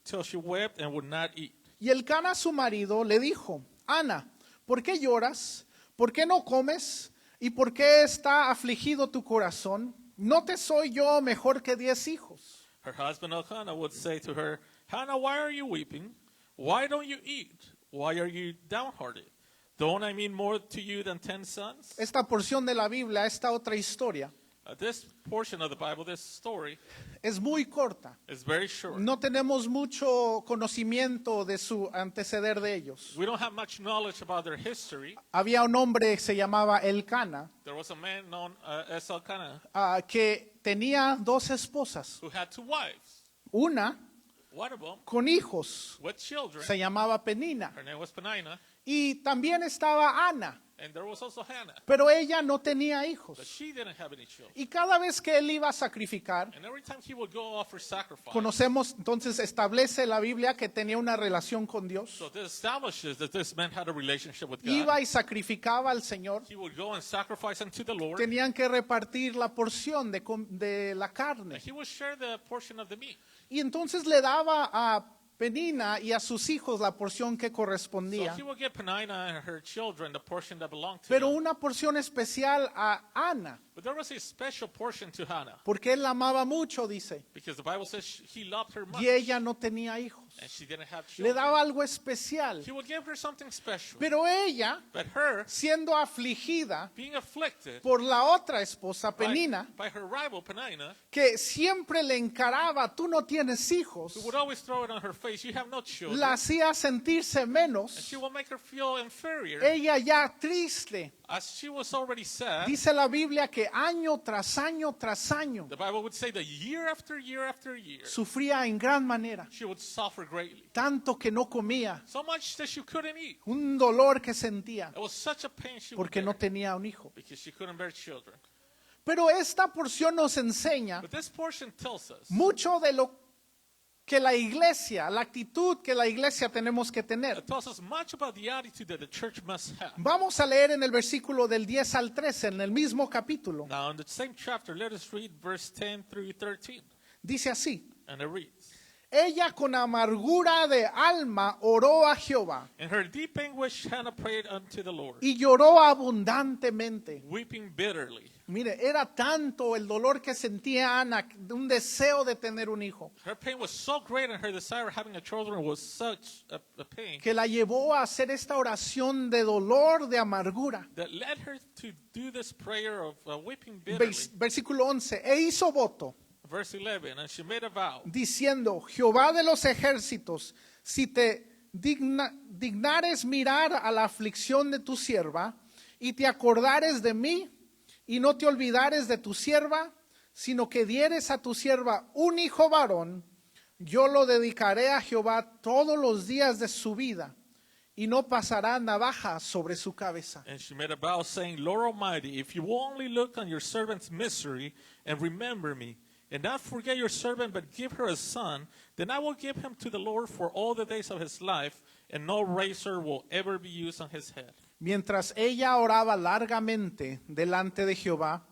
[SPEAKER 3] till she wept and would not eat.
[SPEAKER 2] Y Elcana su marido le dijo, Ana, ¿por qué lloras? ¿Por qué no comes? ¿Y por qué está afligido tu corazón? ¿No te soy yo mejor que 10 hijos?
[SPEAKER 3] Her husband Elkanah would say to her, Hannah, why are you weeping? Why don't you eat? Why are you downhearted? Don't I mean more to you than 10 sons?
[SPEAKER 2] Esta porción de la Biblia, esta otra historia,
[SPEAKER 3] This portion of the Bible, this story,
[SPEAKER 2] es muy corta.
[SPEAKER 3] is very short.
[SPEAKER 2] No tenemos mucho conocimiento de su anteceder de ellos.
[SPEAKER 3] We don't have much knowledge about their history.
[SPEAKER 2] Había un hombre que se llamaba Elcana,
[SPEAKER 3] There was a man known as Elkanah
[SPEAKER 2] que tenía 2 esposas.
[SPEAKER 3] who had 2 wives.
[SPEAKER 2] Una
[SPEAKER 3] One of them
[SPEAKER 2] con hijos,
[SPEAKER 3] with children.
[SPEAKER 2] se llamaba Penina.
[SPEAKER 3] Her name was Penina.
[SPEAKER 2] Y también estaba Ana,
[SPEAKER 3] And there was also Hannah.
[SPEAKER 2] pero ella no tenía
[SPEAKER 3] But
[SPEAKER 2] hijos.
[SPEAKER 3] she didn't have any children.
[SPEAKER 2] Y cada vez que él iba a sacrificar,
[SPEAKER 3] And every time he would go offer sacrifice,
[SPEAKER 2] conocemos, entonces establece la Biblia que tenía una relación con Dios.
[SPEAKER 3] so this establishes that this man had a relationship with God.
[SPEAKER 2] Iba y sacrificaba al Señor.
[SPEAKER 3] He would go and sacrifice unto the Lord.
[SPEAKER 2] Tenían que repartir la porción de la carne.
[SPEAKER 3] And he would share the portion of the meat.
[SPEAKER 2] Y entonces le daba a Penina y a sus hijos la porción que
[SPEAKER 3] So
[SPEAKER 2] correspondía.
[SPEAKER 3] he would give Penina and her children the portion that belonged to
[SPEAKER 2] Pero
[SPEAKER 3] them.
[SPEAKER 2] una porción especial a Ana,
[SPEAKER 3] But there was a special portion to Hannah,
[SPEAKER 2] porque él la amaba mucho, dice.
[SPEAKER 3] because the Bible says he loved her much,
[SPEAKER 2] Y ella no tenía hijos.
[SPEAKER 3] and she didn't have
[SPEAKER 2] Le
[SPEAKER 3] children.
[SPEAKER 2] daba algo especial.
[SPEAKER 3] He would give her something special.
[SPEAKER 2] Pero ella,
[SPEAKER 3] But her,
[SPEAKER 2] siendo afligida
[SPEAKER 3] being afflicted
[SPEAKER 2] por la otra esposa, Penina,
[SPEAKER 3] by her rival Penina,
[SPEAKER 2] que siempre le encaraba, tú no tienes hijos,
[SPEAKER 3] who would always throw it on her face, you have no children,
[SPEAKER 2] la hacía sentirse
[SPEAKER 3] and
[SPEAKER 2] menos.
[SPEAKER 3] she will make her feel inferior.
[SPEAKER 2] Ella ya triste.
[SPEAKER 3] As she was already sad,
[SPEAKER 2] Dice la Biblia que año tras año tras año
[SPEAKER 3] the Bible would say that year after year after year,
[SPEAKER 2] sufría en gran manera,
[SPEAKER 3] she would suffer greatly.
[SPEAKER 2] tanto que no comía,
[SPEAKER 3] So much that she couldn't eat.
[SPEAKER 2] un dolor que sentía
[SPEAKER 3] It was such a pain she would
[SPEAKER 2] porque no
[SPEAKER 3] bear,
[SPEAKER 2] tenía un hijo.
[SPEAKER 3] because she couldn't bear children.
[SPEAKER 2] Pero esta porción nos enseña
[SPEAKER 3] But this portion tells us
[SPEAKER 2] mucho de lo que la iglesia, la actitud que la iglesia tenemos que tener.
[SPEAKER 3] It tells us much about the attitude that the church must have.
[SPEAKER 2] Vamos a leer en el versículo del 10 al 13, en el mismo capítulo.
[SPEAKER 3] Now, in the same chapter, let us read verse 10 through 13.
[SPEAKER 2] Dice así:
[SPEAKER 3] And it reads,
[SPEAKER 2] ella con amargura de alma oró a Jehová
[SPEAKER 3] In her deep anguish, Hannah prayed unto the Lord,
[SPEAKER 2] y lloró abundantemente.
[SPEAKER 3] weeping bitterly.
[SPEAKER 2] Mire, era tanto el dolor que sentía Ana, un deseo de tener un hijo,
[SPEAKER 3] Her pain was so great, and her desire of having a children was such a pain
[SPEAKER 2] que la llevó a hacer esta oración de dolor, de amargura.
[SPEAKER 3] that led her to do this prayer of weeping bitterly.
[SPEAKER 2] Versículo 11, e hizo voto,
[SPEAKER 3] Verse 11, and she made a vow,
[SPEAKER 2] diciendo: Jehová de los ejércitos, si te dignares mirar a la aflicción de tu sierva, y te acordares de mí, y no te olvidares de tu sierva, sino que dieres a tu sierva un hijo varón, yo lo dedicaré a Jehová todos los días de su vida, y no pasará navaja sobre su cabeza.
[SPEAKER 3] and she made a vow, saying, Lord Almighty, if you will only look on your servant's misery and remember me, and not forget your servant, but give her a son, then I will give him to the Lord for all the days of his life, and no razor will ever be used on his head.
[SPEAKER 2] Mientras ella oraba largamente delante de Jehová,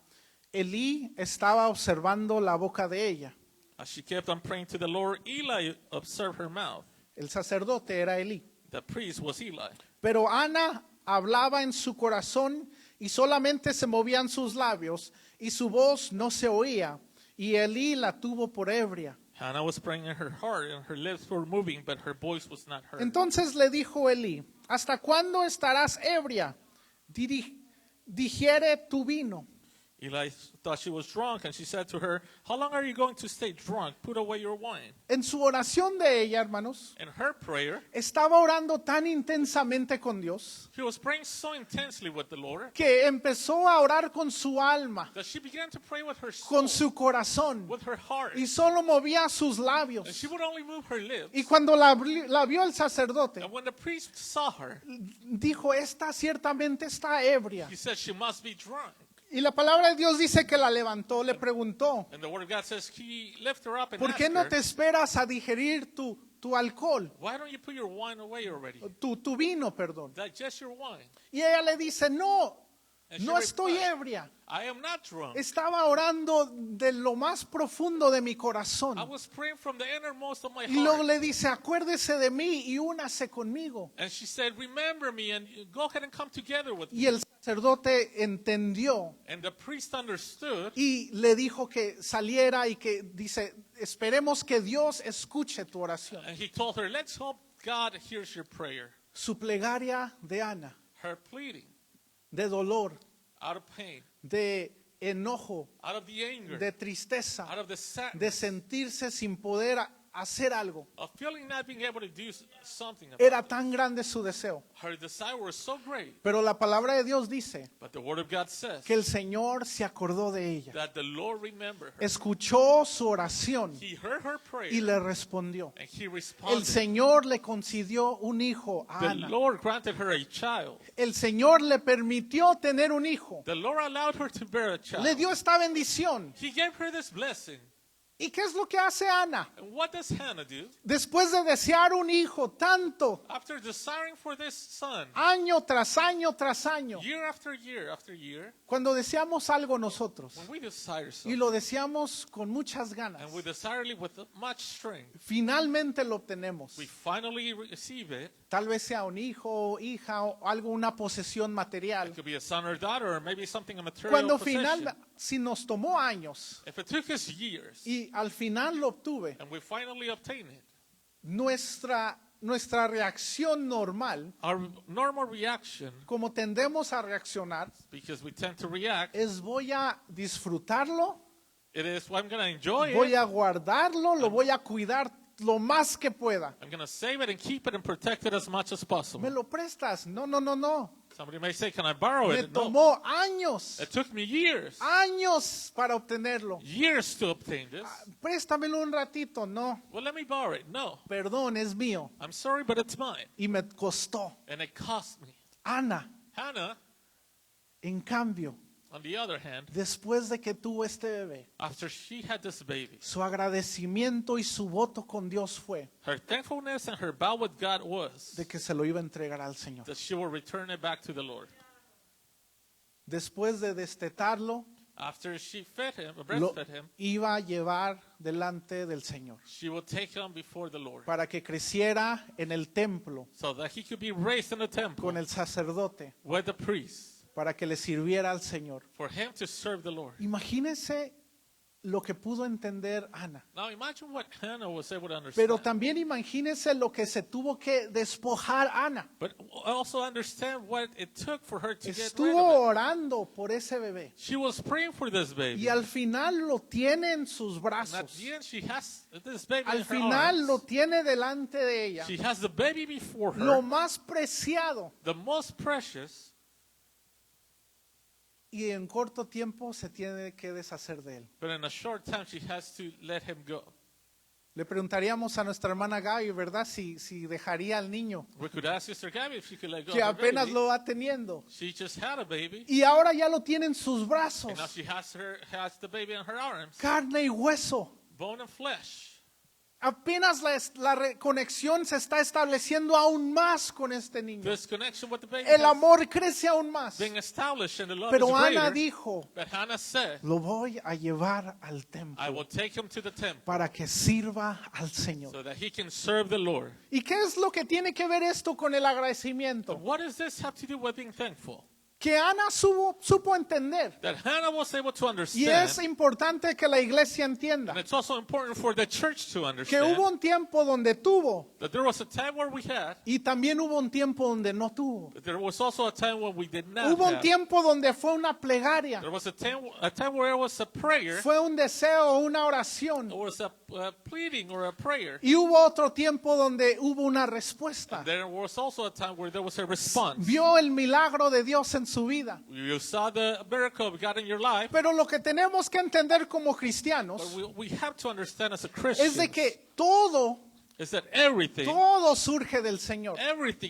[SPEAKER 2] Elí estaba observando la boca de ella.
[SPEAKER 3] As she kept on praying to the Lord, Eli observed her mouth.
[SPEAKER 2] El sacerdote era Elí.
[SPEAKER 3] The priest was Eli.
[SPEAKER 2] Pero Ana hablaba en su corazón y solamente se movían sus labios y su voz no se oía, y Elí la tuvo por ebria.
[SPEAKER 3] Hannah was praying in her heart, and her lips were moving, but her voice was not heard.
[SPEAKER 2] Entonces le dijo Elí: ¿hasta cuándo estarás ebria? Digiere tu vino.
[SPEAKER 3] Eli thought she was drunk, and she said to her, How long are you going to stay drunk? Put away your wine.
[SPEAKER 2] En su oración de ella, hermanos,
[SPEAKER 3] In her prayer,
[SPEAKER 2] estaba orando tan intensamente con Dios
[SPEAKER 3] she was praying so intensely with the Lord
[SPEAKER 2] que empezó a orar con su alma,
[SPEAKER 3] that she began to pray with her soul,
[SPEAKER 2] con su corazón,
[SPEAKER 3] with her heart.
[SPEAKER 2] y solo movía sus
[SPEAKER 3] And
[SPEAKER 2] labios.
[SPEAKER 3] she would only move her lips.
[SPEAKER 2] Y cuando la vio el sacerdote,
[SPEAKER 3] And when the priest saw her,
[SPEAKER 2] dijo: esta ciertamente está ebria.
[SPEAKER 3] he said she must be drunk.
[SPEAKER 2] Y la palabra de Dios dice que la levantó, le preguntó:
[SPEAKER 3] And the word of God says he lifted her up and
[SPEAKER 2] ¿por qué
[SPEAKER 3] asked
[SPEAKER 2] no
[SPEAKER 3] her,
[SPEAKER 2] te esperas a digerir tu alcohol,
[SPEAKER 3] Why don't you put your wine away already?
[SPEAKER 2] tu vino, perdón?
[SPEAKER 3] Digest your wine.
[SPEAKER 2] Y ella le dice: no,
[SPEAKER 3] And she
[SPEAKER 2] no estoy
[SPEAKER 3] replied,
[SPEAKER 2] ebria.
[SPEAKER 3] I am not drunk.
[SPEAKER 2] Estaba orando de lo más profundo de mi corazón.
[SPEAKER 3] I was praying from the innermost of my
[SPEAKER 2] Y luego
[SPEAKER 3] heart.
[SPEAKER 2] le dice: acuérdese de mí y únase conmigo.
[SPEAKER 3] And she said, Remember me and go ahead and come together with me.
[SPEAKER 2] Y el sacerdote entendió
[SPEAKER 3] And the priest understood
[SPEAKER 2] y le dijo que saliera y que dice: esperemos que Dios escuche tu oración.
[SPEAKER 3] and he told her, Let's hope God hears your prayer.
[SPEAKER 2] Su plegaria de Ana,
[SPEAKER 3] Her pleading
[SPEAKER 2] de dolor,
[SPEAKER 3] out of pain,
[SPEAKER 2] de enojo,
[SPEAKER 3] out of the anger,
[SPEAKER 2] de tristeza,
[SPEAKER 3] out of the
[SPEAKER 2] de
[SPEAKER 3] sadness,
[SPEAKER 2] sentirse sin poder hacer algo.
[SPEAKER 3] of feeling not being able to do something about
[SPEAKER 2] Era
[SPEAKER 3] it.
[SPEAKER 2] tan grande su deseo.
[SPEAKER 3] Her desire was so great,
[SPEAKER 2] Pero la palabra de Dios dice
[SPEAKER 3] but the Word of God says
[SPEAKER 2] que el Señor se acordó de ella.
[SPEAKER 3] that the Lord remembered her.
[SPEAKER 2] Escuchó su oración
[SPEAKER 3] He heard her prayer
[SPEAKER 2] y le respondió.
[SPEAKER 3] and He
[SPEAKER 2] El
[SPEAKER 3] responded.
[SPEAKER 2] Señor le concedió un hijo a
[SPEAKER 3] The
[SPEAKER 2] Ana.
[SPEAKER 3] Lord granted her a child.
[SPEAKER 2] El Señor le permitió tener un hijo.
[SPEAKER 3] The Lord allowed her to bear a child.
[SPEAKER 2] Le dio esta bendición.
[SPEAKER 3] He gave her this blessing.
[SPEAKER 2] ¿Y qué es lo que hace Ana?
[SPEAKER 3] And what does Hannah do?
[SPEAKER 2] Después de desear un hijo tanto,
[SPEAKER 3] After desiring for this son,
[SPEAKER 2] año tras año tras año,
[SPEAKER 3] year after year after year,
[SPEAKER 2] cuando deseamos algo nosotros
[SPEAKER 3] when we desire
[SPEAKER 2] y
[SPEAKER 3] something,
[SPEAKER 2] lo deseamos con muchas ganas,
[SPEAKER 3] and we desire it with much strength,
[SPEAKER 2] finalmente lo obtenemos.
[SPEAKER 3] we finally receive it.
[SPEAKER 2] Tal vez sea un hijo, hija o algo, una posesión material.
[SPEAKER 3] It could be a son or daughter, or maybe something a material
[SPEAKER 2] Cuando
[SPEAKER 3] possession.
[SPEAKER 2] si nos tomó años
[SPEAKER 3] If it took us years,
[SPEAKER 2] y al final lo obtuve,
[SPEAKER 3] and we finally obtain it,
[SPEAKER 2] nuestra reacción normal,
[SPEAKER 3] our normal reaction,
[SPEAKER 2] como tendemos a reaccionar,
[SPEAKER 3] because we tend to react,
[SPEAKER 2] es voy a disfrutarlo,
[SPEAKER 3] it is, well, I'm going to enjoy
[SPEAKER 2] voy
[SPEAKER 3] it,
[SPEAKER 2] a guardarlo, lo voy a cuidar lo más que pueda.
[SPEAKER 3] I'm going to save it and keep it and protect it as much as possible.
[SPEAKER 2] ¿Me lo prestas? No, no, no, no.
[SPEAKER 3] Somebody may say, can I borrow
[SPEAKER 2] Me
[SPEAKER 3] it? No.
[SPEAKER 2] tomó años,
[SPEAKER 3] It took me years,
[SPEAKER 2] años para obtenerlo.
[SPEAKER 3] years to obtain this.
[SPEAKER 2] Préstamelo un ratito. No,
[SPEAKER 3] Well, let me borrow it. No,
[SPEAKER 2] perdón, es mío.
[SPEAKER 3] I'm sorry, but it's mine.
[SPEAKER 2] Y me costó.
[SPEAKER 3] And it cost me.
[SPEAKER 2] Ana,
[SPEAKER 3] Hannah,
[SPEAKER 2] en cambio,
[SPEAKER 3] on the other hand,
[SPEAKER 2] después de que tuvo este bebé,
[SPEAKER 3] after she had this baby,
[SPEAKER 2] su agradecimiento y su voto con Dios fue
[SPEAKER 3] her thankfulness and her vow with God was
[SPEAKER 2] de que se lo iba a entregar al Señor.
[SPEAKER 3] that she will return it back to the Lord.
[SPEAKER 2] Después de destetarlo,
[SPEAKER 3] After she fed him, or
[SPEAKER 2] lo
[SPEAKER 3] breastfed him,
[SPEAKER 2] iba a llevar delante del Señor
[SPEAKER 3] she will take him before the Lord
[SPEAKER 2] para que creciera en el templo
[SPEAKER 3] so that he could be raised in the temple
[SPEAKER 2] con el sacerdote,
[SPEAKER 3] with the priest
[SPEAKER 2] para que le sirviera al Señor.
[SPEAKER 3] for him to serve the Lord.
[SPEAKER 2] Imagínense lo que pudo entender Ana.
[SPEAKER 3] Now imagine what Hannah was able to understand.
[SPEAKER 2] Pero también imagínense lo que se tuvo que despojar Ana.
[SPEAKER 3] But also understand what it took for her to get rid
[SPEAKER 2] Estuvo
[SPEAKER 3] of it.
[SPEAKER 2] orando por ese bebé.
[SPEAKER 3] She was praying for this baby.
[SPEAKER 2] Y al final lo tiene en sus
[SPEAKER 3] And at
[SPEAKER 2] brazos.
[SPEAKER 3] the end, she has this baby
[SPEAKER 2] Al
[SPEAKER 3] in her
[SPEAKER 2] final lo
[SPEAKER 3] arms.
[SPEAKER 2] tiene delante de ella.
[SPEAKER 3] She has the baby before her,
[SPEAKER 2] Lo más preciado.
[SPEAKER 3] the most precious,
[SPEAKER 2] Y en corto tiempo se tiene que deshacer de él.
[SPEAKER 3] but in a short time she has to let him go.
[SPEAKER 2] Le preguntaríamos a nuestra hermana Gaby, ¿verdad? Si dejaría al niño
[SPEAKER 3] We could ask Sister Gabby if she could let go
[SPEAKER 2] que
[SPEAKER 3] of her
[SPEAKER 2] apenas
[SPEAKER 3] baby.
[SPEAKER 2] lo va teniendo.
[SPEAKER 3] She just had a baby,
[SPEAKER 2] Y ahora ya lo tiene en sus brazos.
[SPEAKER 3] and now she has the baby in her arms,
[SPEAKER 2] Carne y hueso.
[SPEAKER 3] bone and flesh.
[SPEAKER 2] Apenas la conexión se está estableciendo aún más con este niño.
[SPEAKER 3] This connection with the baby
[SPEAKER 2] El
[SPEAKER 3] has
[SPEAKER 2] amor crece aún más.
[SPEAKER 3] been established, and the love
[SPEAKER 2] Pero
[SPEAKER 3] is
[SPEAKER 2] Ana
[SPEAKER 3] greater.
[SPEAKER 2] dijo,
[SPEAKER 3] But Hannah said,
[SPEAKER 2] lo voy a llevar al
[SPEAKER 3] I
[SPEAKER 2] templo
[SPEAKER 3] will take him to the temple
[SPEAKER 2] para que sirva al Señor.
[SPEAKER 3] so that he can serve the Lord.
[SPEAKER 2] ¿Y qué es lo que tiene que ver esto con el agradecimiento?
[SPEAKER 3] But what does this have to do with being thankful?
[SPEAKER 2] Que Ana supo entender.
[SPEAKER 3] That Hannah was able to
[SPEAKER 2] Y
[SPEAKER 3] understand,
[SPEAKER 2] es importante que la iglesia entienda
[SPEAKER 3] and it's also important for the church to
[SPEAKER 2] que
[SPEAKER 3] understand,
[SPEAKER 2] hubo un tiempo donde tuvo
[SPEAKER 3] that there was a time where we had,
[SPEAKER 2] y también hubo un tiempo donde no tuvo.
[SPEAKER 3] but there was also a time when we did not
[SPEAKER 2] Hubo un
[SPEAKER 3] have.
[SPEAKER 2] tiempo donde fue una plegaria,
[SPEAKER 3] There was a time where it was a prayer,
[SPEAKER 2] fue un deseo, una oración.
[SPEAKER 3] it was a pleading or a prayer.
[SPEAKER 2] Y hubo otro tiempo donde hubo una respuesta.
[SPEAKER 3] And there was also a time where there was a response.
[SPEAKER 2] Vio el milagro de Dios en su vida.
[SPEAKER 3] You saw the miracle of God in your life,
[SPEAKER 2] Pero lo que tenemos que entender como
[SPEAKER 3] but
[SPEAKER 2] cristianos
[SPEAKER 3] we have to understand as a
[SPEAKER 2] es
[SPEAKER 3] Christian
[SPEAKER 2] de que todo
[SPEAKER 3] is that everything
[SPEAKER 2] surge del Señor.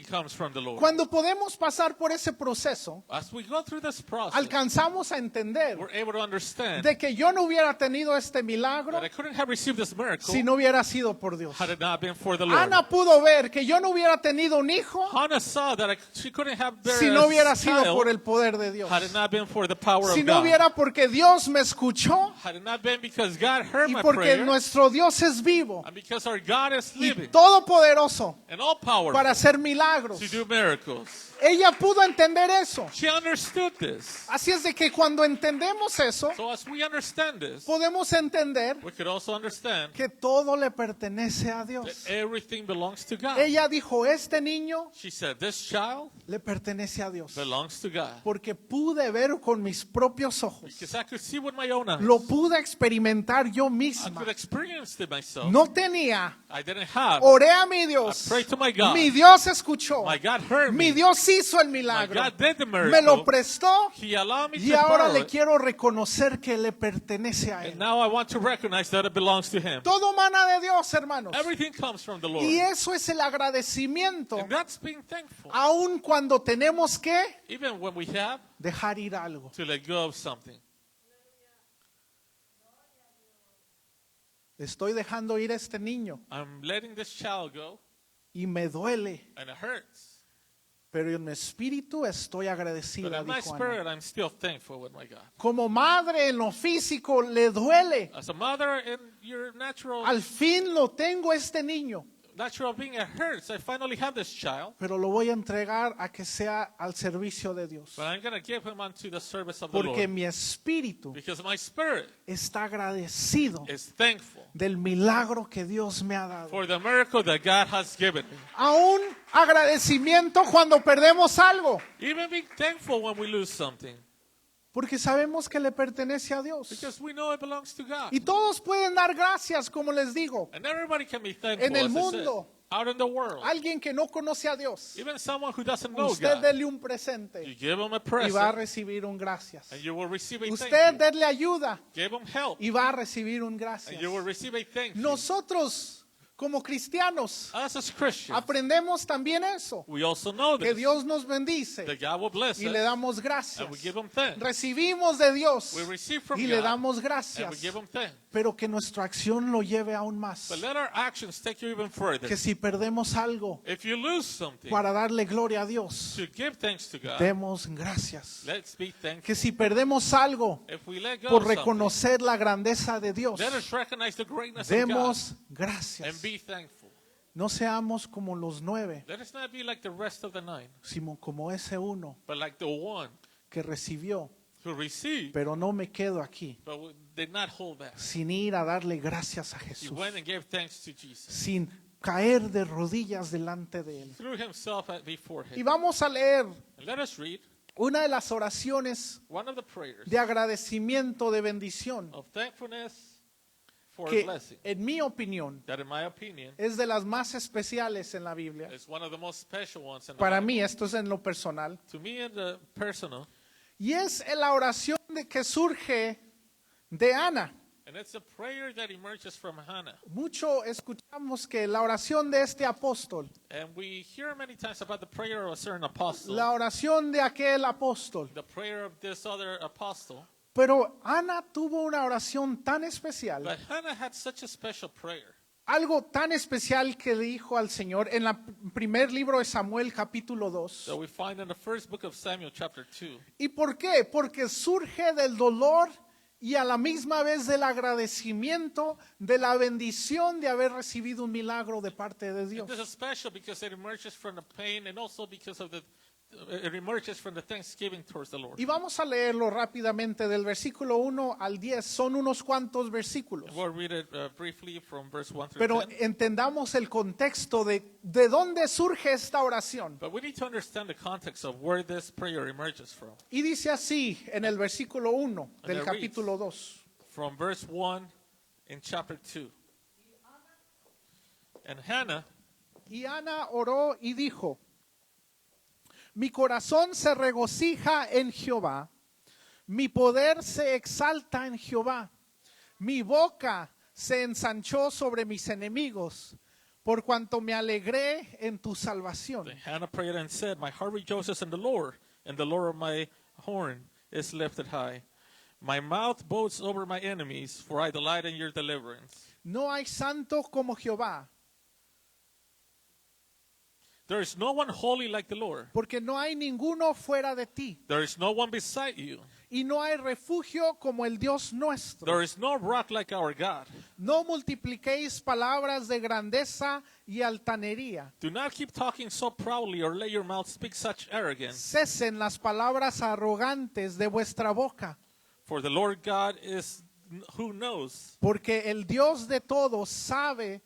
[SPEAKER 3] comes from the Lord.
[SPEAKER 2] Cuando podemos pasar por ese proceso,
[SPEAKER 3] As we go through this process,
[SPEAKER 2] alcanzamos a entender
[SPEAKER 3] we're able to understand
[SPEAKER 2] de que yo no hubiera tenido este milagro
[SPEAKER 3] that I couldn't have received this miracle
[SPEAKER 2] si no hubiera sido por Dios.
[SPEAKER 3] had it not been for the Lord.
[SPEAKER 2] Ana pudo ver que yo no hubiera tenido un hijo
[SPEAKER 3] Hannah saw that she couldn't have
[SPEAKER 2] si
[SPEAKER 3] buried
[SPEAKER 2] no
[SPEAKER 3] a
[SPEAKER 2] hubiera sido
[SPEAKER 3] child
[SPEAKER 2] por el poder de Dios.
[SPEAKER 3] had it not been for the power
[SPEAKER 2] Si
[SPEAKER 3] of
[SPEAKER 2] no
[SPEAKER 3] God.
[SPEAKER 2] hubiera porque Dios me escuchó
[SPEAKER 3] Had it not been because God heard
[SPEAKER 2] y
[SPEAKER 3] my
[SPEAKER 2] porque
[SPEAKER 3] prayer,
[SPEAKER 2] nuestro Dios es vivo.
[SPEAKER 3] and because our God is
[SPEAKER 2] y
[SPEAKER 3] living
[SPEAKER 2] todopoderoso
[SPEAKER 3] and all powerful
[SPEAKER 2] para hacer milagros.
[SPEAKER 3] to do miracles.
[SPEAKER 2] Ella pudo entender eso.
[SPEAKER 3] She understood this.
[SPEAKER 2] Así es de que cuando entendemos eso,
[SPEAKER 3] So as we understand this,
[SPEAKER 2] podemos entender
[SPEAKER 3] we could also understand
[SPEAKER 2] que todo le pertenece a
[SPEAKER 3] that
[SPEAKER 2] Dios.
[SPEAKER 3] everything belongs to God.
[SPEAKER 2] Ella dijo, este niño
[SPEAKER 3] She said, this child
[SPEAKER 2] le pertenece a Dios.
[SPEAKER 3] belongs to God.
[SPEAKER 2] Porque pude ver con mis propios ojos.
[SPEAKER 3] Because I could see with my own eyes.
[SPEAKER 2] Lo pude experimentar yo
[SPEAKER 3] I
[SPEAKER 2] misma.
[SPEAKER 3] could experience it myself.
[SPEAKER 2] No tenía.
[SPEAKER 3] I didn't have.
[SPEAKER 2] Oré a mi Dios.
[SPEAKER 3] I prayed to my God.
[SPEAKER 2] Mi Dios escuchó.
[SPEAKER 3] My God heard
[SPEAKER 2] Mi
[SPEAKER 3] me.
[SPEAKER 2] Dios hizo el
[SPEAKER 3] My
[SPEAKER 2] milagro.
[SPEAKER 3] God did the
[SPEAKER 2] Me lo
[SPEAKER 3] miracle.
[SPEAKER 2] prestó
[SPEAKER 3] He allowed me
[SPEAKER 2] y
[SPEAKER 3] to
[SPEAKER 2] ahora
[SPEAKER 3] borrow
[SPEAKER 2] le
[SPEAKER 3] it.
[SPEAKER 2] quiero reconocer que le pertenece a
[SPEAKER 3] And
[SPEAKER 2] Él.
[SPEAKER 3] now I want to recognize that it belongs to Him.
[SPEAKER 2] Todo mana de Dios, hermanos.
[SPEAKER 3] Everything comes from the Lord.
[SPEAKER 2] Y eso es el agradecimiento,
[SPEAKER 3] And that's being thankful.
[SPEAKER 2] aun cuando tenemos que
[SPEAKER 3] Even when we have
[SPEAKER 2] dejar ir algo.
[SPEAKER 3] to let go of something.
[SPEAKER 2] Estoy dejando ir a este niño
[SPEAKER 3] I'm letting this child go,
[SPEAKER 2] y me duele,
[SPEAKER 3] and it hurts.
[SPEAKER 2] pero en mi espíritu estoy
[SPEAKER 3] But
[SPEAKER 2] agradecida,
[SPEAKER 3] in my
[SPEAKER 2] dijo Ana.
[SPEAKER 3] spirit, I'm still thankful with my God.
[SPEAKER 2] Como madre en lo físico le duele.
[SPEAKER 3] As a mother, in your natural
[SPEAKER 2] Al fin lo tengo este niño,
[SPEAKER 3] being, it hurts. I finally have this child,
[SPEAKER 2] pero lo voy a entregar a que sea al servicio de Dios.
[SPEAKER 3] but I'm going to give him unto the service of the
[SPEAKER 2] Porque
[SPEAKER 3] Lord.
[SPEAKER 2] mi espíritu
[SPEAKER 3] Because my spirit
[SPEAKER 2] está agradecido
[SPEAKER 3] is thankful
[SPEAKER 2] del milagro que Dios me ha dado.
[SPEAKER 3] for the miracle that God has given me.
[SPEAKER 2] Aún agradecimiento cuando perdemos algo,
[SPEAKER 3] Even being thankful when we lose something.
[SPEAKER 2] porque sabemos que le pertenece a Dios.
[SPEAKER 3] Because we know it belongs to God.
[SPEAKER 2] Y todos pueden dar gracias, como les digo.
[SPEAKER 3] And everybody can be thankful,
[SPEAKER 2] En el
[SPEAKER 3] as I said,
[SPEAKER 2] mundo,
[SPEAKER 3] out in the world.
[SPEAKER 2] alguien que no conoce a Dios,
[SPEAKER 3] Even someone who doesn't know
[SPEAKER 2] usted
[SPEAKER 3] God.
[SPEAKER 2] dele un
[SPEAKER 3] You
[SPEAKER 2] presente
[SPEAKER 3] give him a
[SPEAKER 2] y va a
[SPEAKER 3] present,
[SPEAKER 2] recibir un gracias.
[SPEAKER 3] and you will receive a
[SPEAKER 2] Usted
[SPEAKER 3] thank you.
[SPEAKER 2] denle ayuda
[SPEAKER 3] Give him help,
[SPEAKER 2] y va a recibir un
[SPEAKER 3] and
[SPEAKER 2] gracias.
[SPEAKER 3] you will receive a thank you.
[SPEAKER 2] Nosotros, como cristianos,
[SPEAKER 3] Us as Christians,
[SPEAKER 2] aprendemos también eso,
[SPEAKER 3] we also know
[SPEAKER 2] que
[SPEAKER 3] this,
[SPEAKER 2] Dios nos bendice
[SPEAKER 3] that God will bless
[SPEAKER 2] y le
[SPEAKER 3] us,
[SPEAKER 2] damos gracias.
[SPEAKER 3] and we give him thanks.
[SPEAKER 2] Recibimos de Dios
[SPEAKER 3] We receive from
[SPEAKER 2] y le
[SPEAKER 3] God,
[SPEAKER 2] damos
[SPEAKER 3] and we
[SPEAKER 2] gracias,
[SPEAKER 3] give him thanks.
[SPEAKER 2] pero que nuestra acción lo lleve aún más.
[SPEAKER 3] But let our actions take you even further.
[SPEAKER 2] Que si perdemos algo
[SPEAKER 3] If you lose something,
[SPEAKER 2] para darle gloria a Dios,
[SPEAKER 3] to give thanks to God,
[SPEAKER 2] demos gracias.
[SPEAKER 3] let's be thankful.
[SPEAKER 2] Que si perdemos algo
[SPEAKER 3] If we let go
[SPEAKER 2] por
[SPEAKER 3] of something,
[SPEAKER 2] reconocer la grandeza de Dios,
[SPEAKER 3] let us recognize the greatness of God
[SPEAKER 2] demos
[SPEAKER 3] and
[SPEAKER 2] gracias.
[SPEAKER 3] be thankful.
[SPEAKER 2] No seamos como los 9,
[SPEAKER 3] Let us not be like the rest of the 9,
[SPEAKER 2] sino como ese uno
[SPEAKER 3] but like the one
[SPEAKER 2] que recibió,
[SPEAKER 3] who received,
[SPEAKER 2] pero no me quedo aquí
[SPEAKER 3] but did not hold back.
[SPEAKER 2] sin ir a darle gracias a
[SPEAKER 3] He
[SPEAKER 2] Jesús,
[SPEAKER 3] went and gave thanks to Jesus.
[SPEAKER 2] sin caer de rodillas delante de Él.
[SPEAKER 3] Threw himself before
[SPEAKER 2] Y
[SPEAKER 3] him.
[SPEAKER 2] vamos a leer
[SPEAKER 3] And let us read
[SPEAKER 2] una de las oraciones
[SPEAKER 3] one of the prayers
[SPEAKER 2] de agradecimiento, de bendición,
[SPEAKER 3] of thankfulness for a
[SPEAKER 2] que
[SPEAKER 3] blessing.
[SPEAKER 2] en mi opinión
[SPEAKER 3] That, in my opinion,
[SPEAKER 2] es de las más especiales en la Biblia.
[SPEAKER 3] is one of the most special ones in the
[SPEAKER 2] Para
[SPEAKER 3] Bible.
[SPEAKER 2] mí, esto es en lo personal.
[SPEAKER 3] To me, in the personal,
[SPEAKER 2] Y es la oración que surge de Ana.
[SPEAKER 3] and it's a prayer that emerges from Hannah.
[SPEAKER 2] Mucho escuchamos que la oración de este apóstol,
[SPEAKER 3] And we hear many times about the prayer of a certain apostle,
[SPEAKER 2] la oración de aquel apóstol.
[SPEAKER 3] the prayer of this other apostle.
[SPEAKER 2] Pero Ana tuvo una oración tan especial,
[SPEAKER 3] But Hannah had such a special prayer.
[SPEAKER 2] algo tan especial que dijo al Señor en el primer libro de Samuel, capítulo 2.
[SPEAKER 3] That we find in the first book of Samuel, chapter 2.
[SPEAKER 2] ¿Y por qué? Porque surge del dolor y a la misma vez del agradecimiento, de la bendición de haber recibido un milagro de parte de Dios.
[SPEAKER 3] This is special because it emerges from the pain and also because of it emerges from the thanksgiving towards the Lord.
[SPEAKER 2] Y vamos a leerlo rápidamente del versículo 1 al 10. Son unos cuantos versículos.
[SPEAKER 3] And we'll read it briefly from verse 1 through
[SPEAKER 2] Pero
[SPEAKER 3] 10.
[SPEAKER 2] entendamos el contexto de dónde surge esta oración.
[SPEAKER 3] But we need to understand the context of where this prayer emerges from.
[SPEAKER 2] Y dice así en el versículo 1 del
[SPEAKER 3] it reads,
[SPEAKER 2] capítulo 2.
[SPEAKER 3] From verse 1 in chapter 2. And Hannah,
[SPEAKER 2] Y Ana oró y dijo: mi corazón se regocija en Jehová, mi poder se exalta en Jehová, mi boca se ensanchó sobre mis enemigos, por cuanto me alegré en tu salvación.
[SPEAKER 3] then Hannah prayed and said, my heart rejoices in the Lord, and the Lord of my horn is lifted high. My mouth boasts over my enemies, for I delight in your deliverance.
[SPEAKER 2] No hay santo como Jehová,
[SPEAKER 3] There is no one holy like the Lord.
[SPEAKER 2] porque no hay ninguno fuera de ti.
[SPEAKER 3] There is no one beside you.
[SPEAKER 2] y no hay refugio como el Dios nuestro.
[SPEAKER 3] There is no rock like our God.
[SPEAKER 2] No multipliquéis palabras de grandeza y altanería.
[SPEAKER 3] Do not keep talking so proudly or let your mouth speak such arrogance.
[SPEAKER 2] Cesen las palabras arrogantes de vuestra boca,
[SPEAKER 3] For the Lord God is who knows.
[SPEAKER 2] porque el Dios de todos sabe,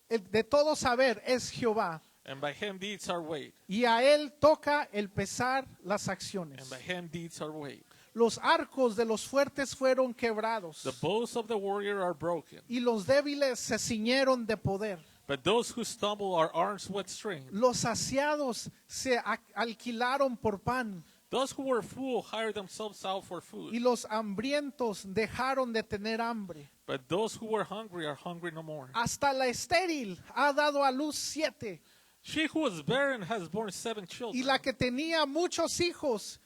[SPEAKER 2] de todo saber es Jehová,
[SPEAKER 3] And by him deeds are weighed.
[SPEAKER 2] y a él toca el pesar las acciones.
[SPEAKER 3] And by him deeds are weighed.
[SPEAKER 2] Los arcos de los fuertes fueron quebrados,
[SPEAKER 3] The bows of the warrior are broken.
[SPEAKER 2] y los débiles se ciñeron de poder.
[SPEAKER 3] But those who stumble are armed with strength.
[SPEAKER 2] Los saciados se alquilaron por pan,
[SPEAKER 3] Those who were full hired themselves out for food.
[SPEAKER 2] y los hambrientos dejaron de tener hambre.
[SPEAKER 3] But those who were hungry are hungry no more.
[SPEAKER 2] Hasta la estéril ha dado a luz 7,
[SPEAKER 3] She who was barren has borne 7
[SPEAKER 2] y
[SPEAKER 3] children.
[SPEAKER 2] la que tenía muchos hijos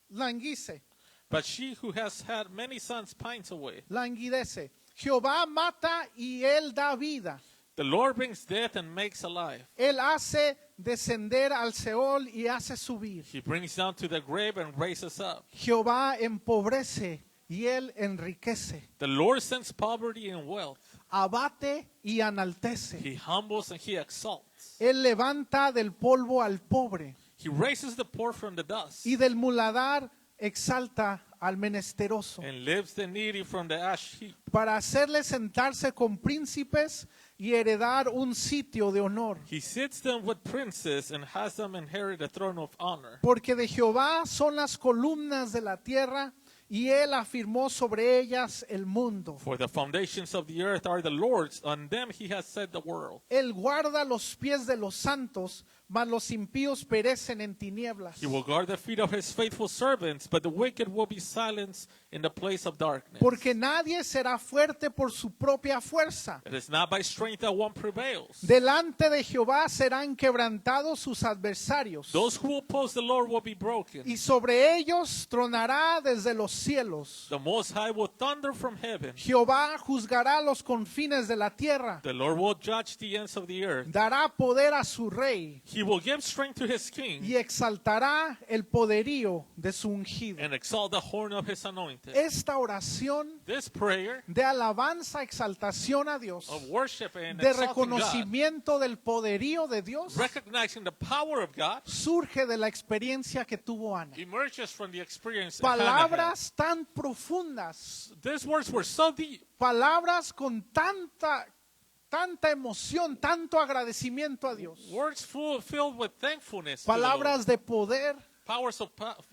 [SPEAKER 2] languice,
[SPEAKER 3] But she who has had many sons pines away.
[SPEAKER 2] languidece. Jehová mata y él da vida.
[SPEAKER 3] The Lord brings death and makes alive.
[SPEAKER 2] Él hace descender al Seol y hace subir.
[SPEAKER 3] He brings down to the grave and raises up.
[SPEAKER 2] Jehová empobrece y él enriquece.
[SPEAKER 3] The Lord sends poverty and wealth.
[SPEAKER 2] Abate y enaltece.
[SPEAKER 3] He humbles and he exalts.
[SPEAKER 2] Él levanta del polvo al pobre,
[SPEAKER 3] He raises the poor from the dust
[SPEAKER 2] y del muladar exalta al menesteroso,
[SPEAKER 3] and lifts the needy from the ash heap,
[SPEAKER 2] para hacerle sentarse con príncipes y heredar un sitio de honor.
[SPEAKER 3] He sits them with princes and has them inherit a throne of honor.
[SPEAKER 2] Porque de Jehová son las columnas de la tierra, y él afirmó sobre ellas el mundo.
[SPEAKER 3] For the foundations of the earth are the Lord's, on them he has set the world.
[SPEAKER 2] Él guarda los pies de los santos, mas los impíos perecen en tinieblas.
[SPEAKER 3] He will guard the feet of his faithful servants, but the wicked will be silenced in the place of darkness.
[SPEAKER 2] Porque nadie será fuerte por su propia fuerza.
[SPEAKER 3] It is not by strength that one prevails.
[SPEAKER 2] Delante de Jehová serán quebrantados sus adversarios,
[SPEAKER 3] Those who oppose the Lord will be broken.
[SPEAKER 2] y sobre ellos tronará desde los cielos.
[SPEAKER 3] The Most High will thunder from heaven.
[SPEAKER 2] Jehová juzgará los confines de la tierra,
[SPEAKER 3] The Lord will judge the ends of the earth.
[SPEAKER 2] dará poder a su rey,
[SPEAKER 3] He will give strength to his king
[SPEAKER 2] y exaltará el poderío de su ungido.
[SPEAKER 3] and exalt the horn of his anointed.
[SPEAKER 2] Esta oración
[SPEAKER 3] This prayer
[SPEAKER 2] de alabanza, exaltación a Dios,
[SPEAKER 3] of worship and
[SPEAKER 2] de
[SPEAKER 3] exalting God,
[SPEAKER 2] reconocimiento del poderío de Dios,
[SPEAKER 3] recognizing the power of God,
[SPEAKER 2] surge de la experiencia que tuvo Ana.
[SPEAKER 3] emerges from the experience Hannah had.
[SPEAKER 2] Palabras tan profundas,
[SPEAKER 3] These words were so deep,
[SPEAKER 2] palabras con tanta emoción, tanto agradecimiento a Dios,
[SPEAKER 3] words filled with thankfulness to the
[SPEAKER 2] palabras de poder,
[SPEAKER 3] Lord.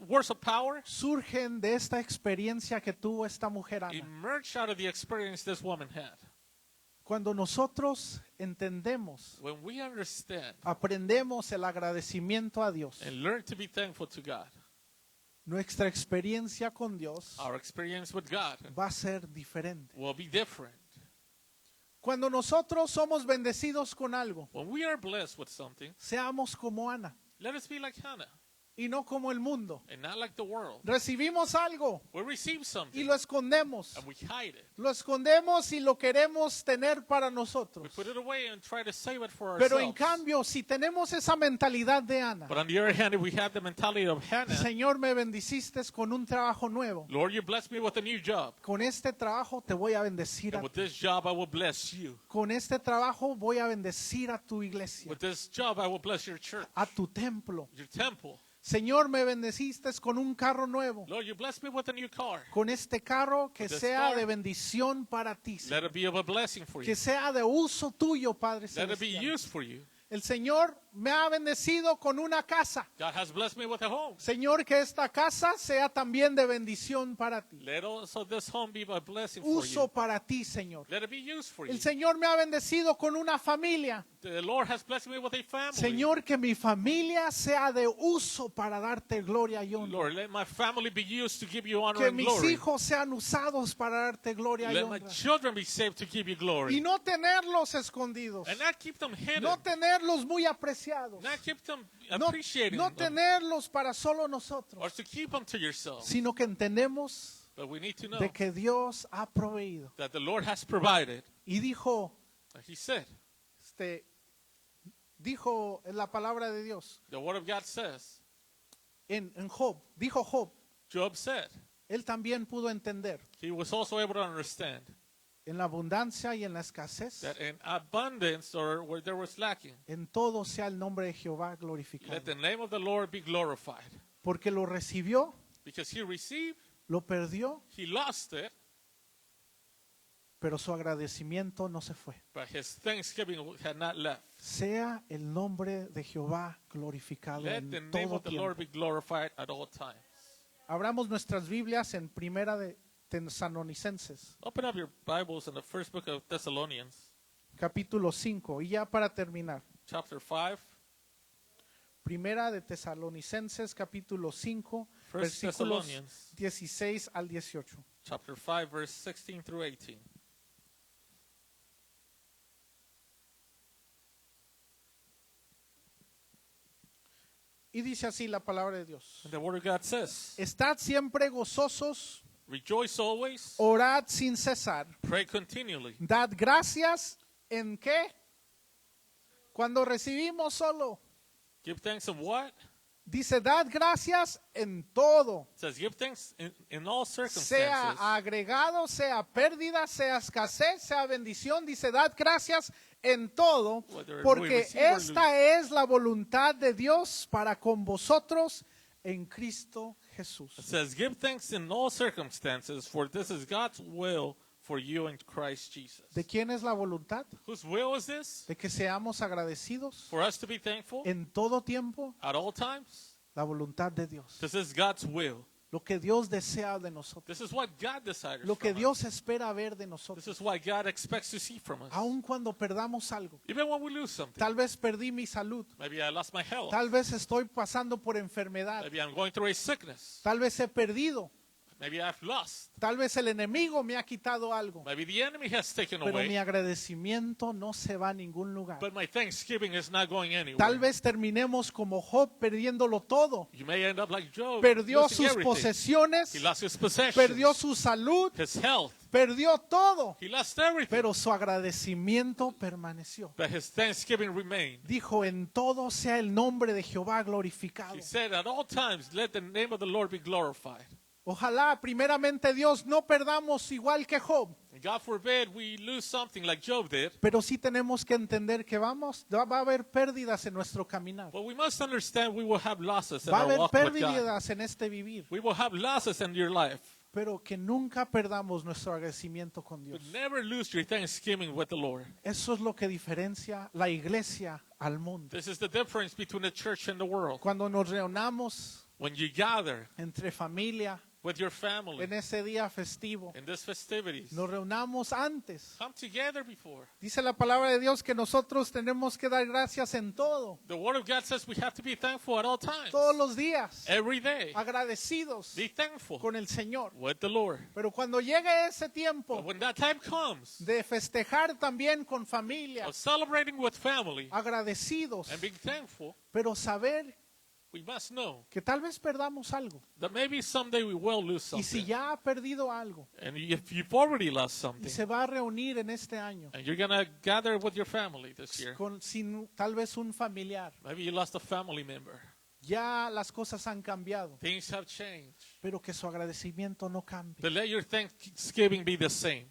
[SPEAKER 3] Words of power
[SPEAKER 2] surgen de esta experiencia que tuvo esta mujer Ana.
[SPEAKER 3] emerged out of the experience this woman had.
[SPEAKER 2] Cuando nosotros entendemos,
[SPEAKER 3] When we understand
[SPEAKER 2] aprendemos el agradecimiento a Dios,
[SPEAKER 3] and learn to be thankful to God,
[SPEAKER 2] nuestra experiencia con Dios
[SPEAKER 3] our experience with God
[SPEAKER 2] va a ser diferente.
[SPEAKER 3] will be different.
[SPEAKER 2] Cuando nosotros somos bendecidos con algo,
[SPEAKER 3] When we are blessed with something,
[SPEAKER 2] seamos como Ana
[SPEAKER 3] let us be like Hannah
[SPEAKER 2] y no como el mundo.
[SPEAKER 3] and not like the world.
[SPEAKER 2] Recibimos algo
[SPEAKER 3] We receive
[SPEAKER 2] y
[SPEAKER 3] something
[SPEAKER 2] lo escondemos.
[SPEAKER 3] and we hide it.
[SPEAKER 2] Lo escondemos y lo queremos tener para
[SPEAKER 3] We
[SPEAKER 2] nosotros.
[SPEAKER 3] put it away and try to save it for
[SPEAKER 2] Pero en
[SPEAKER 3] ourselves.
[SPEAKER 2] cambio, si tenemos esa mentalidad de Ana,
[SPEAKER 3] But on the other hand, if we have the mentality of Hannah,
[SPEAKER 2] Señor, me bendiciste con un trabajo nuevo.
[SPEAKER 3] Lord, you blessed me with a new job.
[SPEAKER 2] Con este trabajo te voy a bendecir a
[SPEAKER 3] And with
[SPEAKER 2] ti.
[SPEAKER 3] this job, I will bless you.
[SPEAKER 2] Con este trabajo voy a bendecir a tu iglesia,
[SPEAKER 3] With this job, I will bless your church,
[SPEAKER 2] a tu templo.
[SPEAKER 3] your temple.
[SPEAKER 2] Señor, me bendeciste con un carro nuevo.
[SPEAKER 3] Lord, you blessed me with a new car.
[SPEAKER 2] Con este carro que
[SPEAKER 3] With this
[SPEAKER 2] sea
[SPEAKER 3] car,
[SPEAKER 2] de bendición para ti,
[SPEAKER 3] Let it be of a blessing for
[SPEAKER 2] que
[SPEAKER 3] you.
[SPEAKER 2] sea de uso tuyo, Padre
[SPEAKER 3] Let it be
[SPEAKER 2] Celestial.
[SPEAKER 3] used for you.
[SPEAKER 2] El Señor me ha bendecido con una casa.
[SPEAKER 3] God has blessed me with a home.
[SPEAKER 2] Señor, que esta casa sea también de bendición para ti.
[SPEAKER 3] Let also this home be a blessing for
[SPEAKER 2] Uso
[SPEAKER 3] you.
[SPEAKER 2] para ti, Señor.
[SPEAKER 3] Let it be used for you.
[SPEAKER 2] El Señor me ha bendecido con una familia.
[SPEAKER 3] The Lord has blessed me with a family.
[SPEAKER 2] Señor, que mi familia sea de uso para darte gloria y honra.
[SPEAKER 3] Lord, let my family be used to give you honor
[SPEAKER 2] Que
[SPEAKER 3] and
[SPEAKER 2] mis
[SPEAKER 3] glory.
[SPEAKER 2] hijos sean usados para darte gloria y
[SPEAKER 3] Let my
[SPEAKER 2] honra.
[SPEAKER 3] children be saved to give you glory.
[SPEAKER 2] Y no tenerlos escondidos.
[SPEAKER 3] And not keep them hidden.
[SPEAKER 2] No tenerlos muy apreciados.
[SPEAKER 3] Not keep them
[SPEAKER 2] No,
[SPEAKER 3] appreciating
[SPEAKER 2] no
[SPEAKER 3] them.
[SPEAKER 2] tenerlos para solo
[SPEAKER 3] Or
[SPEAKER 2] nosotros.
[SPEAKER 3] to keep them to yourself.
[SPEAKER 2] Sino que entendemos
[SPEAKER 3] But we need to know
[SPEAKER 2] de que Dios ha proveído.
[SPEAKER 3] that the Lord has provided.
[SPEAKER 2] Y dijo,
[SPEAKER 3] He said,
[SPEAKER 2] dijo en la palabra de Dios,
[SPEAKER 3] the word of God says,
[SPEAKER 2] en Job, dijo Job,
[SPEAKER 3] Job said,
[SPEAKER 2] Él también pudo entender
[SPEAKER 3] he was also able to understand
[SPEAKER 2] en la abundancia y en la escasez,
[SPEAKER 3] that in abundance or where there was lacking,
[SPEAKER 2] en todo sea el nombre de Jehová
[SPEAKER 3] let
[SPEAKER 2] glorificado.
[SPEAKER 3] the name of the Lord be glorified.
[SPEAKER 2] Porque lo recibió,
[SPEAKER 3] Because he received,
[SPEAKER 2] lo perdió,
[SPEAKER 3] he lost it,
[SPEAKER 2] pero su agradecimiento no se fue.
[SPEAKER 3] but his thanksgiving had not left.
[SPEAKER 2] Sea el nombre de Jehová glorificado
[SPEAKER 3] Let the
[SPEAKER 2] en
[SPEAKER 3] name
[SPEAKER 2] todo
[SPEAKER 3] of the Lord be
[SPEAKER 2] tiempo.
[SPEAKER 3] glorified at all times.
[SPEAKER 2] Abramos nuestras Biblias en Primera de Tesalonicenses,
[SPEAKER 3] Open up your Bibles in the first book of Thessalonians,
[SPEAKER 2] capítulo 5. Y ya para terminar,
[SPEAKER 3] chapter 5.
[SPEAKER 2] Primera de Tesalonicenses, capítulo 5,
[SPEAKER 3] First
[SPEAKER 2] versículos
[SPEAKER 3] Thessalonians,
[SPEAKER 2] 16 al 18.
[SPEAKER 3] chapter 5, verse 16 through 18.
[SPEAKER 2] Y dice así la palabra de Dios.
[SPEAKER 3] And the word of God says,
[SPEAKER 2] Estad siempre gozosos,
[SPEAKER 3] rejoice always,
[SPEAKER 2] orad sin cesar,
[SPEAKER 3] pray continually.
[SPEAKER 2] dad gracias en qué? Cuando recibimos solo.
[SPEAKER 3] Give thanks in what?
[SPEAKER 2] Dice, dad gracias en todo.
[SPEAKER 3] It says, give thanks in all
[SPEAKER 2] Sea
[SPEAKER 3] circumstances.
[SPEAKER 2] agregado, sea pérdida, sea escasez, sea bendición. Dice, dad gracias en todo,
[SPEAKER 3] Whether we
[SPEAKER 2] porque
[SPEAKER 3] receive or
[SPEAKER 2] esta es la voluntad de Dios para con vosotros en Cristo Jesús.
[SPEAKER 3] It says, give thanks in all circumstances, for this is God's will for you in Christ Jesus.
[SPEAKER 2] ¿De quién es la voluntad?
[SPEAKER 3] Whose will is this?
[SPEAKER 2] De que seamos agradecidos
[SPEAKER 3] For us to be thankful
[SPEAKER 2] en todo tiempo.
[SPEAKER 3] at all times?
[SPEAKER 2] La voluntad de Dios.
[SPEAKER 3] This is God's will.
[SPEAKER 2] Lo que Dios desea de nosotros.
[SPEAKER 3] This is what God desires
[SPEAKER 2] Lo que
[SPEAKER 3] from
[SPEAKER 2] Dios espera ver de
[SPEAKER 3] us.
[SPEAKER 2] nosotros.
[SPEAKER 3] This is what God expects to see from us.
[SPEAKER 2] Aun cuando perdamos algo.
[SPEAKER 3] Even when we lose something.
[SPEAKER 2] Tal vez perdí mi salud.
[SPEAKER 3] Maybe I lost my health.
[SPEAKER 2] Tal vez estoy pasando por enfermedad.
[SPEAKER 3] Maybe I'm going through a sickness.
[SPEAKER 2] Tal vez he perdido.
[SPEAKER 3] Maybe I've lost.
[SPEAKER 2] Tal vez el enemigo me ha quitado algo.
[SPEAKER 3] Maybe the enemy has taken
[SPEAKER 2] Pero mi
[SPEAKER 3] away.
[SPEAKER 2] agradecimiento no se va a ningún lugar.
[SPEAKER 3] But my thanksgiving is not going anywhere.
[SPEAKER 2] Tal vez terminemos como Job perdiéndolo todo.
[SPEAKER 3] You may end up like Job.
[SPEAKER 2] Perdió
[SPEAKER 3] losing
[SPEAKER 2] sus
[SPEAKER 3] everything.
[SPEAKER 2] posesiones.
[SPEAKER 3] He lost his possessions.
[SPEAKER 2] Perdió su salud.
[SPEAKER 3] His health.
[SPEAKER 2] Perdió todo.
[SPEAKER 3] He lost everything.
[SPEAKER 2] Pero su agradecimiento permaneció.
[SPEAKER 3] But his thanksgiving remained.
[SPEAKER 2] Dijo, en todo sea el nombre de Jehová glorificado.
[SPEAKER 3] He said, at all times, let the name of the Lord be glorified.
[SPEAKER 2] Ojalá, primeramente Dios, no perdamos igual que Job.
[SPEAKER 3] And God forbid we lose something like Job did.
[SPEAKER 2] Pero sí tenemos que entender que va a haber pérdidas en nuestro caminar.
[SPEAKER 3] But we must understand we will have losses in
[SPEAKER 2] Va a
[SPEAKER 3] our
[SPEAKER 2] haber
[SPEAKER 3] walk with God.
[SPEAKER 2] pérdidas en este vivir.
[SPEAKER 3] We will have losses in your life.
[SPEAKER 2] Pero que nunca perdamos nuestro agradecimiento con Dios.
[SPEAKER 3] But never lose your thanksgiving with the Lord.
[SPEAKER 2] Eso es lo que diferencia la iglesia al mundo.
[SPEAKER 3] This is the difference between the church and the world.
[SPEAKER 2] Cuando nos reunamos
[SPEAKER 3] When you gather
[SPEAKER 2] entre familia
[SPEAKER 3] with your family
[SPEAKER 2] en ese día festivo,
[SPEAKER 3] in these festivities,
[SPEAKER 2] nos reunamos antes.
[SPEAKER 3] come together before.
[SPEAKER 2] Dice la palabra de Dios que nosotros tenemos que dar gracias en todo,
[SPEAKER 3] The Word of God says we have to be thankful at all times.
[SPEAKER 2] todos los días,
[SPEAKER 3] Every day.
[SPEAKER 2] agradecidos
[SPEAKER 3] Be thankful
[SPEAKER 2] con el Señor.
[SPEAKER 3] with the Lord.
[SPEAKER 2] Pero cuando llegue ese
[SPEAKER 3] But
[SPEAKER 2] tiempo
[SPEAKER 3] when that time comes
[SPEAKER 2] de festejar también con familia,
[SPEAKER 3] of celebrating with family
[SPEAKER 2] agradecidos,
[SPEAKER 3] and being thankful,
[SPEAKER 2] pero saber
[SPEAKER 3] we must know
[SPEAKER 2] que tal vez perdamos algo.
[SPEAKER 3] that maybe someday we will lose
[SPEAKER 2] Y si
[SPEAKER 3] something.
[SPEAKER 2] ya ha perdido algo
[SPEAKER 3] And if you've already lost
[SPEAKER 2] y
[SPEAKER 3] something,
[SPEAKER 2] se va a reunir en este año
[SPEAKER 3] and you're going to gather with your family this year,
[SPEAKER 2] sin tal vez un familiar,
[SPEAKER 3] maybe you lost a family member.
[SPEAKER 2] ya las cosas han cambiado,
[SPEAKER 3] Things have changed.
[SPEAKER 2] pero que su agradecimiento no cambie.
[SPEAKER 3] But let your thanksgiving be the same.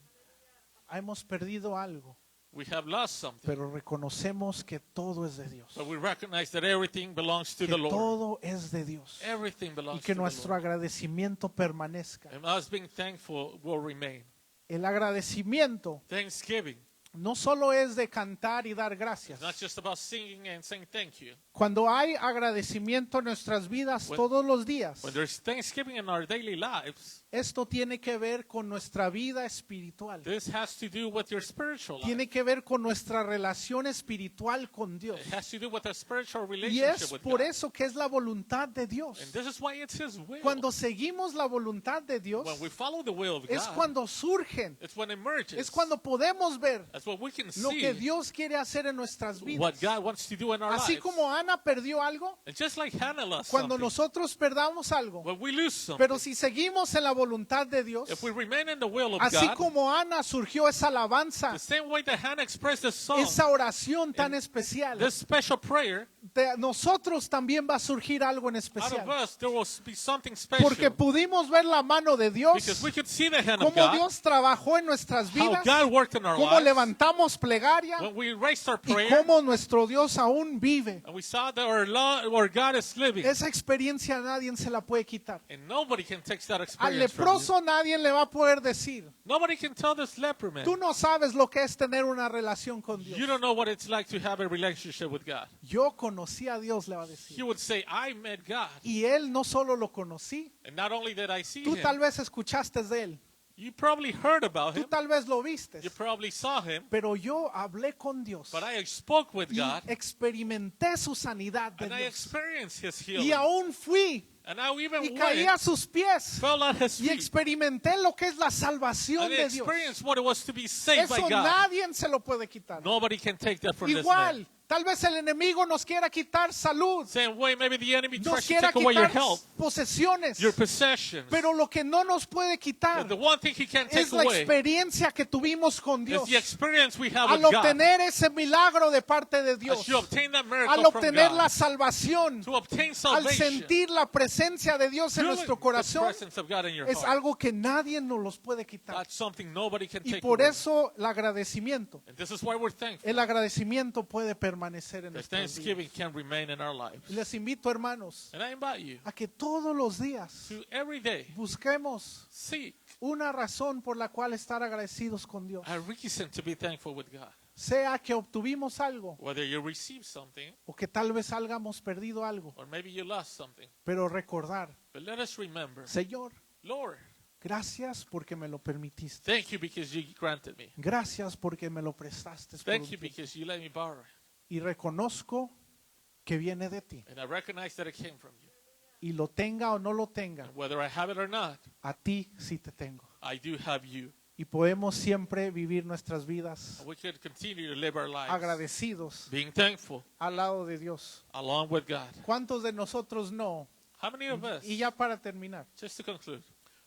[SPEAKER 2] Hemos perdido algo,
[SPEAKER 3] We have lost something,
[SPEAKER 2] pero reconocemos que todo es de Dios.
[SPEAKER 3] but we recognize that everything belongs to
[SPEAKER 2] Que
[SPEAKER 3] the Lord.
[SPEAKER 2] todo es de Dios.
[SPEAKER 3] Everything
[SPEAKER 2] Y
[SPEAKER 3] belongs
[SPEAKER 2] que
[SPEAKER 3] to the
[SPEAKER 2] nuestro
[SPEAKER 3] Lord.
[SPEAKER 2] agradecimiento permanezca.
[SPEAKER 3] And us being thankful will remain.
[SPEAKER 2] El agradecimiento
[SPEAKER 3] Thanksgiving
[SPEAKER 2] no solo es de cantar y dar gracias.
[SPEAKER 3] is not just about singing and saying thank you.
[SPEAKER 2] Cuando hay agradecimiento en nuestras vidas
[SPEAKER 3] When-
[SPEAKER 2] todos los días,
[SPEAKER 3] When there's thanksgiving in our daily lives,
[SPEAKER 2] esto tiene que ver con nuestra vida espiritual.
[SPEAKER 3] this has to do with your spiritual life.
[SPEAKER 2] Tiene que ver con nuestra relación espiritual con Dios.
[SPEAKER 3] It has to do with a spiritual
[SPEAKER 2] Y
[SPEAKER 3] relationship
[SPEAKER 2] es
[SPEAKER 3] with
[SPEAKER 2] por
[SPEAKER 3] God.
[SPEAKER 2] eso que es la voluntad de Dios.
[SPEAKER 3] And this is why it's His will.
[SPEAKER 2] Cuando seguimos la voluntad de Dios,
[SPEAKER 3] When we follow the will of
[SPEAKER 2] es
[SPEAKER 3] God,
[SPEAKER 2] cuando surgen,
[SPEAKER 3] it's when it emerges.
[SPEAKER 2] es cuando podemos ver
[SPEAKER 3] That's what we can
[SPEAKER 2] lo que
[SPEAKER 3] see,
[SPEAKER 2] Dios quiere hacer en nuestras
[SPEAKER 3] what
[SPEAKER 2] vidas.
[SPEAKER 3] God wants to do in our
[SPEAKER 2] Así
[SPEAKER 3] lives.
[SPEAKER 2] como Ana perdió algo,
[SPEAKER 3] And just like Hannah lost
[SPEAKER 2] cuando
[SPEAKER 3] something,
[SPEAKER 2] nosotros perdamos algo,
[SPEAKER 3] when we lose something,
[SPEAKER 2] pero si seguimos en la voluntad de Dios,
[SPEAKER 3] if we remain in the will of
[SPEAKER 2] así
[SPEAKER 3] God,
[SPEAKER 2] como Ana surgió esa alabanza,
[SPEAKER 3] the same way that Hannah expressed the song,
[SPEAKER 2] esa oración tan especial,
[SPEAKER 3] this special prayer,
[SPEAKER 2] de nosotros también va a surgir algo en
[SPEAKER 3] out
[SPEAKER 2] especial.
[SPEAKER 3] of us, there will be something special.
[SPEAKER 2] Porque pudimos ver la mano de
[SPEAKER 3] Because
[SPEAKER 2] Dios,
[SPEAKER 3] we could see the hand of
[SPEAKER 2] cómo
[SPEAKER 3] God,
[SPEAKER 2] Dios trabajó en nuestras
[SPEAKER 3] how
[SPEAKER 2] vidas,
[SPEAKER 3] God worked in our
[SPEAKER 2] cómo
[SPEAKER 3] lives,
[SPEAKER 2] levantamos plegaria
[SPEAKER 3] when we raised our
[SPEAKER 2] y
[SPEAKER 3] prayer,
[SPEAKER 2] cómo nuestro Dios aún vive.
[SPEAKER 3] and we saw that our God is living.
[SPEAKER 2] Esa experiencia nadie se la puede quitar.
[SPEAKER 3] And nobody can take that
[SPEAKER 2] Al
[SPEAKER 3] experience from you.
[SPEAKER 2] leproso nadie le va a poder decir,
[SPEAKER 3] Nobody can tell this leper man,
[SPEAKER 2] tú no sabes lo que es tener una relación con Dios.
[SPEAKER 3] you don't know what it's like to have a relationship with God.
[SPEAKER 2] Yo conocí a Dios, le va a
[SPEAKER 3] He
[SPEAKER 2] decir.
[SPEAKER 3] would say, I met God.
[SPEAKER 2] Y él no solo lo conocí,
[SPEAKER 3] And not only did I see
[SPEAKER 2] tú
[SPEAKER 3] him,
[SPEAKER 2] tal vez escuchaste de él,
[SPEAKER 3] you probably heard about
[SPEAKER 2] tú
[SPEAKER 3] him,
[SPEAKER 2] tal vez lo viste,
[SPEAKER 3] you probably saw him,
[SPEAKER 2] pero yo hablé con Dios
[SPEAKER 3] but I spoke with
[SPEAKER 2] y
[SPEAKER 3] God,
[SPEAKER 2] experimenté su sanidad de
[SPEAKER 3] and I
[SPEAKER 2] Dios.
[SPEAKER 3] experienced his
[SPEAKER 2] Y
[SPEAKER 3] healing.
[SPEAKER 2] aún fui
[SPEAKER 3] And I even
[SPEAKER 2] y
[SPEAKER 3] went,
[SPEAKER 2] caí a sus pies
[SPEAKER 3] fell at his
[SPEAKER 2] y
[SPEAKER 3] feet,
[SPEAKER 2] experimenté lo que es la salvación
[SPEAKER 3] and I
[SPEAKER 2] de Dios.
[SPEAKER 3] experienced what it was to be saved by
[SPEAKER 2] Eso
[SPEAKER 3] God.
[SPEAKER 2] nadie se lo puede quitar.
[SPEAKER 3] Nobody can take that from this
[SPEAKER 2] Igual,
[SPEAKER 3] man.
[SPEAKER 2] tal vez el enemigo nos quiera quitar salud,
[SPEAKER 3] Same way, maybe the enemy
[SPEAKER 2] nos
[SPEAKER 3] tries to
[SPEAKER 2] quiera
[SPEAKER 3] take away your
[SPEAKER 2] quitar
[SPEAKER 3] health,
[SPEAKER 2] posesiones,
[SPEAKER 3] your possessions.
[SPEAKER 2] pero lo que no nos puede quitar
[SPEAKER 3] The one thing he can't take
[SPEAKER 2] es la
[SPEAKER 3] away
[SPEAKER 2] experiencia que tuvimos con
[SPEAKER 3] is
[SPEAKER 2] Dios.
[SPEAKER 3] the experience we have
[SPEAKER 2] Al
[SPEAKER 3] with God.
[SPEAKER 2] obtener ese milagro de parte de Dios,
[SPEAKER 3] As you obtain that
[SPEAKER 2] al
[SPEAKER 3] miracle from
[SPEAKER 2] obtener la
[SPEAKER 3] God,
[SPEAKER 2] salvación,
[SPEAKER 3] to obtain
[SPEAKER 2] al
[SPEAKER 3] salvation,
[SPEAKER 2] sentir la presencia de Dios en
[SPEAKER 3] feeling
[SPEAKER 2] nuestro
[SPEAKER 3] the
[SPEAKER 2] corazón,
[SPEAKER 3] presence of God in your
[SPEAKER 2] es
[SPEAKER 3] heart.
[SPEAKER 2] algo que nadie nos los puede quitar.
[SPEAKER 3] That's something nobody can
[SPEAKER 2] Y
[SPEAKER 3] take
[SPEAKER 2] por
[SPEAKER 3] away.
[SPEAKER 2] eso el agradecimiento,
[SPEAKER 3] And this is why we're thankful.
[SPEAKER 2] el agradecimiento puede permanecer en
[SPEAKER 3] The
[SPEAKER 2] nuestras vidas.
[SPEAKER 3] Thanksgiving can remain in our lives.
[SPEAKER 2] Les invito, hermanos,
[SPEAKER 3] And I invite you
[SPEAKER 2] a que todos los días
[SPEAKER 3] to every day
[SPEAKER 2] busquemos
[SPEAKER 3] seek
[SPEAKER 2] una razón por la cual estar agradecidos con Dios.
[SPEAKER 3] a reason to be thankful with God.
[SPEAKER 2] Sea que obtuvimos algo
[SPEAKER 3] Whether you receive something
[SPEAKER 2] o que tal vez hayamos perdido algo,
[SPEAKER 3] or maybe you lost something.
[SPEAKER 2] pero recordar,
[SPEAKER 3] But let us remember,
[SPEAKER 2] Señor,
[SPEAKER 3] Lord,
[SPEAKER 2] gracias porque me lo permitiste.
[SPEAKER 3] thank you because you granted me.
[SPEAKER 2] Gracias porque me lo prestaste. por
[SPEAKER 3] Thank
[SPEAKER 2] un
[SPEAKER 3] you
[SPEAKER 2] tiempo.
[SPEAKER 3] because you let me borrow it.
[SPEAKER 2] Y reconozco que viene de ti.
[SPEAKER 3] And I recognize that it came from you.
[SPEAKER 2] Y lo tenga o no lo tenga,
[SPEAKER 3] And whether I have it or not,
[SPEAKER 2] a ti sí te tengo.
[SPEAKER 3] I do have you.
[SPEAKER 2] Y podemos siempre vivir nuestras vidas
[SPEAKER 3] And we could continue to live our lives
[SPEAKER 2] agradecidos
[SPEAKER 3] being thankful
[SPEAKER 2] al lado de Dios.
[SPEAKER 3] along with God.
[SPEAKER 2] ¿Cuántos de nosotros no?
[SPEAKER 3] How many of us,
[SPEAKER 2] Y ya para terminar,
[SPEAKER 3] just to conclude,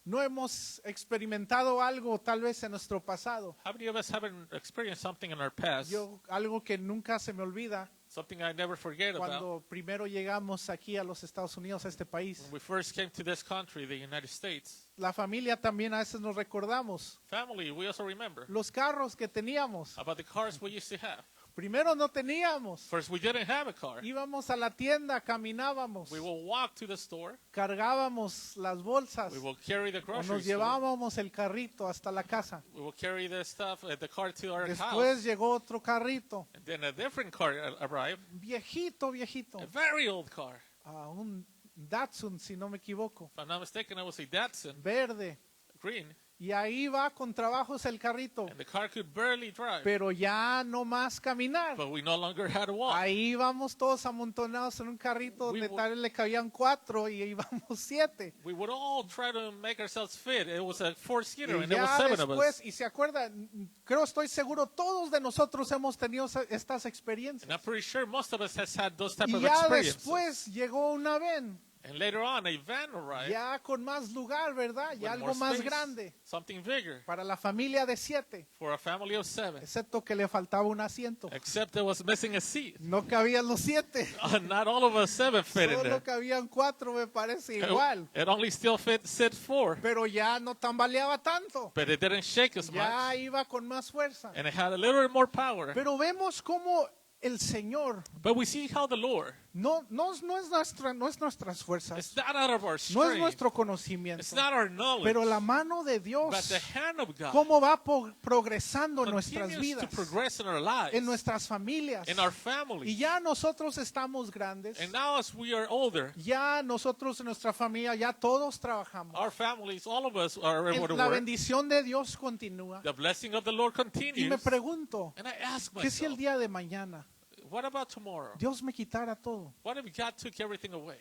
[SPEAKER 2] no hemos experimentado algo tal vez en nuestro pasado,
[SPEAKER 3] how many of us haven't experienced something in our past,
[SPEAKER 2] algo que nunca se me olvida,
[SPEAKER 3] something I never forget about?
[SPEAKER 2] cuando primero llegamos aquí a los Estados Unidos, a este país.
[SPEAKER 3] When we first came to this country, the United States,
[SPEAKER 2] La familia también a veces nos recordamos
[SPEAKER 3] family, we also remember
[SPEAKER 2] los carros que teníamos.
[SPEAKER 3] about the cars we used to have.
[SPEAKER 2] Primero no teníamos.
[SPEAKER 3] First, we didn't have a car.
[SPEAKER 2] Íbamos a la tienda, caminábamos,
[SPEAKER 3] We will walk to the store.
[SPEAKER 2] cargábamos las bolsas
[SPEAKER 3] We will carry the
[SPEAKER 2] o
[SPEAKER 3] grocery
[SPEAKER 2] nos
[SPEAKER 3] store.
[SPEAKER 2] llevábamos el carrito hasta la casa.
[SPEAKER 3] We will carry the stuff, the car to our
[SPEAKER 2] Después
[SPEAKER 3] house.
[SPEAKER 2] llegó otro carrito,
[SPEAKER 3] And then a different car arrived,
[SPEAKER 2] viejito, viejito,
[SPEAKER 3] a very old car.
[SPEAKER 2] un Datsun, si no me equivoco,
[SPEAKER 3] If I'm not mistaken, it was a Datsun,
[SPEAKER 2] verde.
[SPEAKER 3] green,
[SPEAKER 2] Y ahí va con trabajos el carrito,
[SPEAKER 3] and the car could barely drive.
[SPEAKER 2] pero ya no más caminar.
[SPEAKER 3] But we no longer had to walk.
[SPEAKER 2] Ahí vamos todos amontonados en un carrito donde tal vez le cabían 4 y íbamos 7.
[SPEAKER 3] We would all try to make ourselves fit. It was a four-seater,
[SPEAKER 2] Y
[SPEAKER 3] and there was
[SPEAKER 2] ya
[SPEAKER 3] 7 of us.
[SPEAKER 2] después, y se acuerdan, estoy seguro, todos de nosotros hemos tenido estas experiencias.
[SPEAKER 3] And I'm pretty sure most of us has had those type
[SPEAKER 2] Y
[SPEAKER 3] of
[SPEAKER 2] ya
[SPEAKER 3] experiences.
[SPEAKER 2] después llegó una van,
[SPEAKER 3] And later on, a van arrived.
[SPEAKER 2] ya con más lugar, ¿verdad?
[SPEAKER 3] with
[SPEAKER 2] Ya algo
[SPEAKER 3] more
[SPEAKER 2] más
[SPEAKER 3] space,
[SPEAKER 2] grande
[SPEAKER 3] something bigger
[SPEAKER 2] para la familia de 7,
[SPEAKER 3] for a family of 7.
[SPEAKER 2] excepto que le faltaba un asiento.
[SPEAKER 3] Except there was missing a seat.
[SPEAKER 2] No cabían los 7,
[SPEAKER 3] Not all of us 7 fit in
[SPEAKER 2] solo
[SPEAKER 3] there.
[SPEAKER 2] cabían 4, me parece igual.
[SPEAKER 3] It only still sit 4,
[SPEAKER 2] Pero ya no tambaleaba tanto,
[SPEAKER 3] but it didn't shake as
[SPEAKER 2] ya
[SPEAKER 3] much,
[SPEAKER 2] iba con más fuerza.
[SPEAKER 3] and it had a little bit more power.
[SPEAKER 2] Pero vemos cómo el Señor
[SPEAKER 3] But we see how the Lord,
[SPEAKER 2] no es nuestras fuerzas,
[SPEAKER 3] it's not out of our
[SPEAKER 2] no es
[SPEAKER 3] strength,
[SPEAKER 2] nuestro conocimiento,
[SPEAKER 3] it's not our knowledge,
[SPEAKER 2] pero la mano de
[SPEAKER 3] but
[SPEAKER 2] Dios,
[SPEAKER 3] the hand of God
[SPEAKER 2] cómo va progresando en nuestras
[SPEAKER 3] continues to
[SPEAKER 2] vidas,
[SPEAKER 3] progress in our lives,
[SPEAKER 2] en nuestras familias.
[SPEAKER 3] in our
[SPEAKER 2] Y
[SPEAKER 3] families.
[SPEAKER 2] ya nosotros estamos grandes,
[SPEAKER 3] And now as we are older,
[SPEAKER 2] ya nosotros en nuestra familia, ya todos trabajamos.
[SPEAKER 3] our families, all of us are able to
[SPEAKER 2] La
[SPEAKER 3] work.
[SPEAKER 2] bendición de Dios continúa.
[SPEAKER 3] The blessing of the Lord
[SPEAKER 2] Y me
[SPEAKER 3] continues.
[SPEAKER 2] pregunto,
[SPEAKER 3] And I ask
[SPEAKER 2] ¿qué si el
[SPEAKER 3] myself,
[SPEAKER 2] día de mañana
[SPEAKER 3] what about tomorrow?
[SPEAKER 2] Dios me quitara todo?
[SPEAKER 3] What if God took everything away?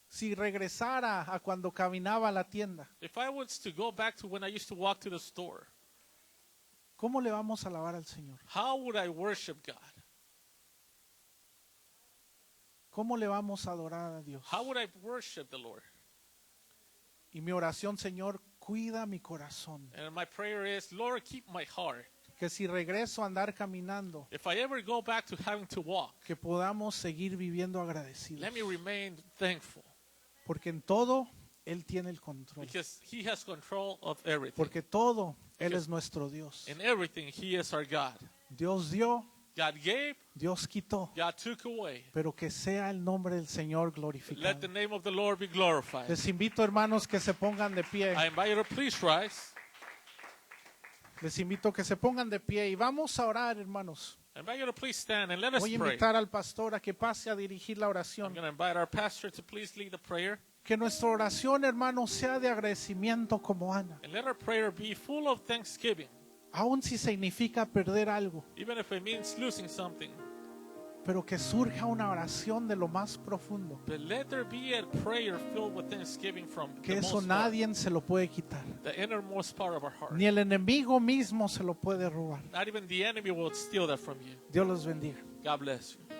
[SPEAKER 2] Si regresara a cuando caminaba a la tienda,
[SPEAKER 3] If I was to go back to when I used to walk to the store,
[SPEAKER 2] ¿cómo le vamos a alabar al Señor?
[SPEAKER 3] how would I worship God?
[SPEAKER 2] ¿Cómo le vamos a adorar a Dios?
[SPEAKER 3] How would I worship the Lord?
[SPEAKER 2] Y mi oración, Señor, cuida mi corazón.
[SPEAKER 3] And my prayer is, Lord, keep my heart.
[SPEAKER 2] Que si regreso a andar caminando,
[SPEAKER 3] If I ever go back to having to walk,
[SPEAKER 2] que podamos seguir viviendo agradecidos.
[SPEAKER 3] let me remain thankful.
[SPEAKER 2] Porque en todo Él tiene el control.
[SPEAKER 3] Because He has control of everything.
[SPEAKER 2] Porque todo Él es nuestro Dios.
[SPEAKER 3] In everything, He is our God.
[SPEAKER 2] Dios dio,
[SPEAKER 3] God gave,
[SPEAKER 2] Dios quitó.
[SPEAKER 3] God took away.
[SPEAKER 2] Pero que sea el nombre del Señor
[SPEAKER 3] Let the
[SPEAKER 2] glorificado.
[SPEAKER 3] name of the Lord be glorified.
[SPEAKER 2] Les invito, hermanos, que se pongan de pie.
[SPEAKER 3] I invite you to please rise.
[SPEAKER 2] Les invito a que se pongan de pie y vamos a orar, hermanos.
[SPEAKER 3] I invite you to please stand and let us
[SPEAKER 2] Voy a
[SPEAKER 3] pray.
[SPEAKER 2] invitar al pastor a que pase a dirigir la
[SPEAKER 3] I'm
[SPEAKER 2] oración.
[SPEAKER 3] going to invite our pastor to please lead the prayer.
[SPEAKER 2] Que nuestra oración, hermanos, sea de agradecimiento como Ana.
[SPEAKER 3] And let our prayer be full of thanksgiving,
[SPEAKER 2] Aun si significa perder algo.
[SPEAKER 3] even if it means losing something.
[SPEAKER 2] Pero que surja una oración de lo más profundo.
[SPEAKER 3] But let there be a prayer filled with thanksgiving from
[SPEAKER 2] Que
[SPEAKER 3] the
[SPEAKER 2] eso
[SPEAKER 3] most part,
[SPEAKER 2] nadie se lo puede quitar.
[SPEAKER 3] the innermost part of our heart.
[SPEAKER 2] Ni el enemigo mismo se lo puede robar.
[SPEAKER 3] Not even the enemy will steal that from you.
[SPEAKER 2] Dios los bendiga.
[SPEAKER 3] God bless you.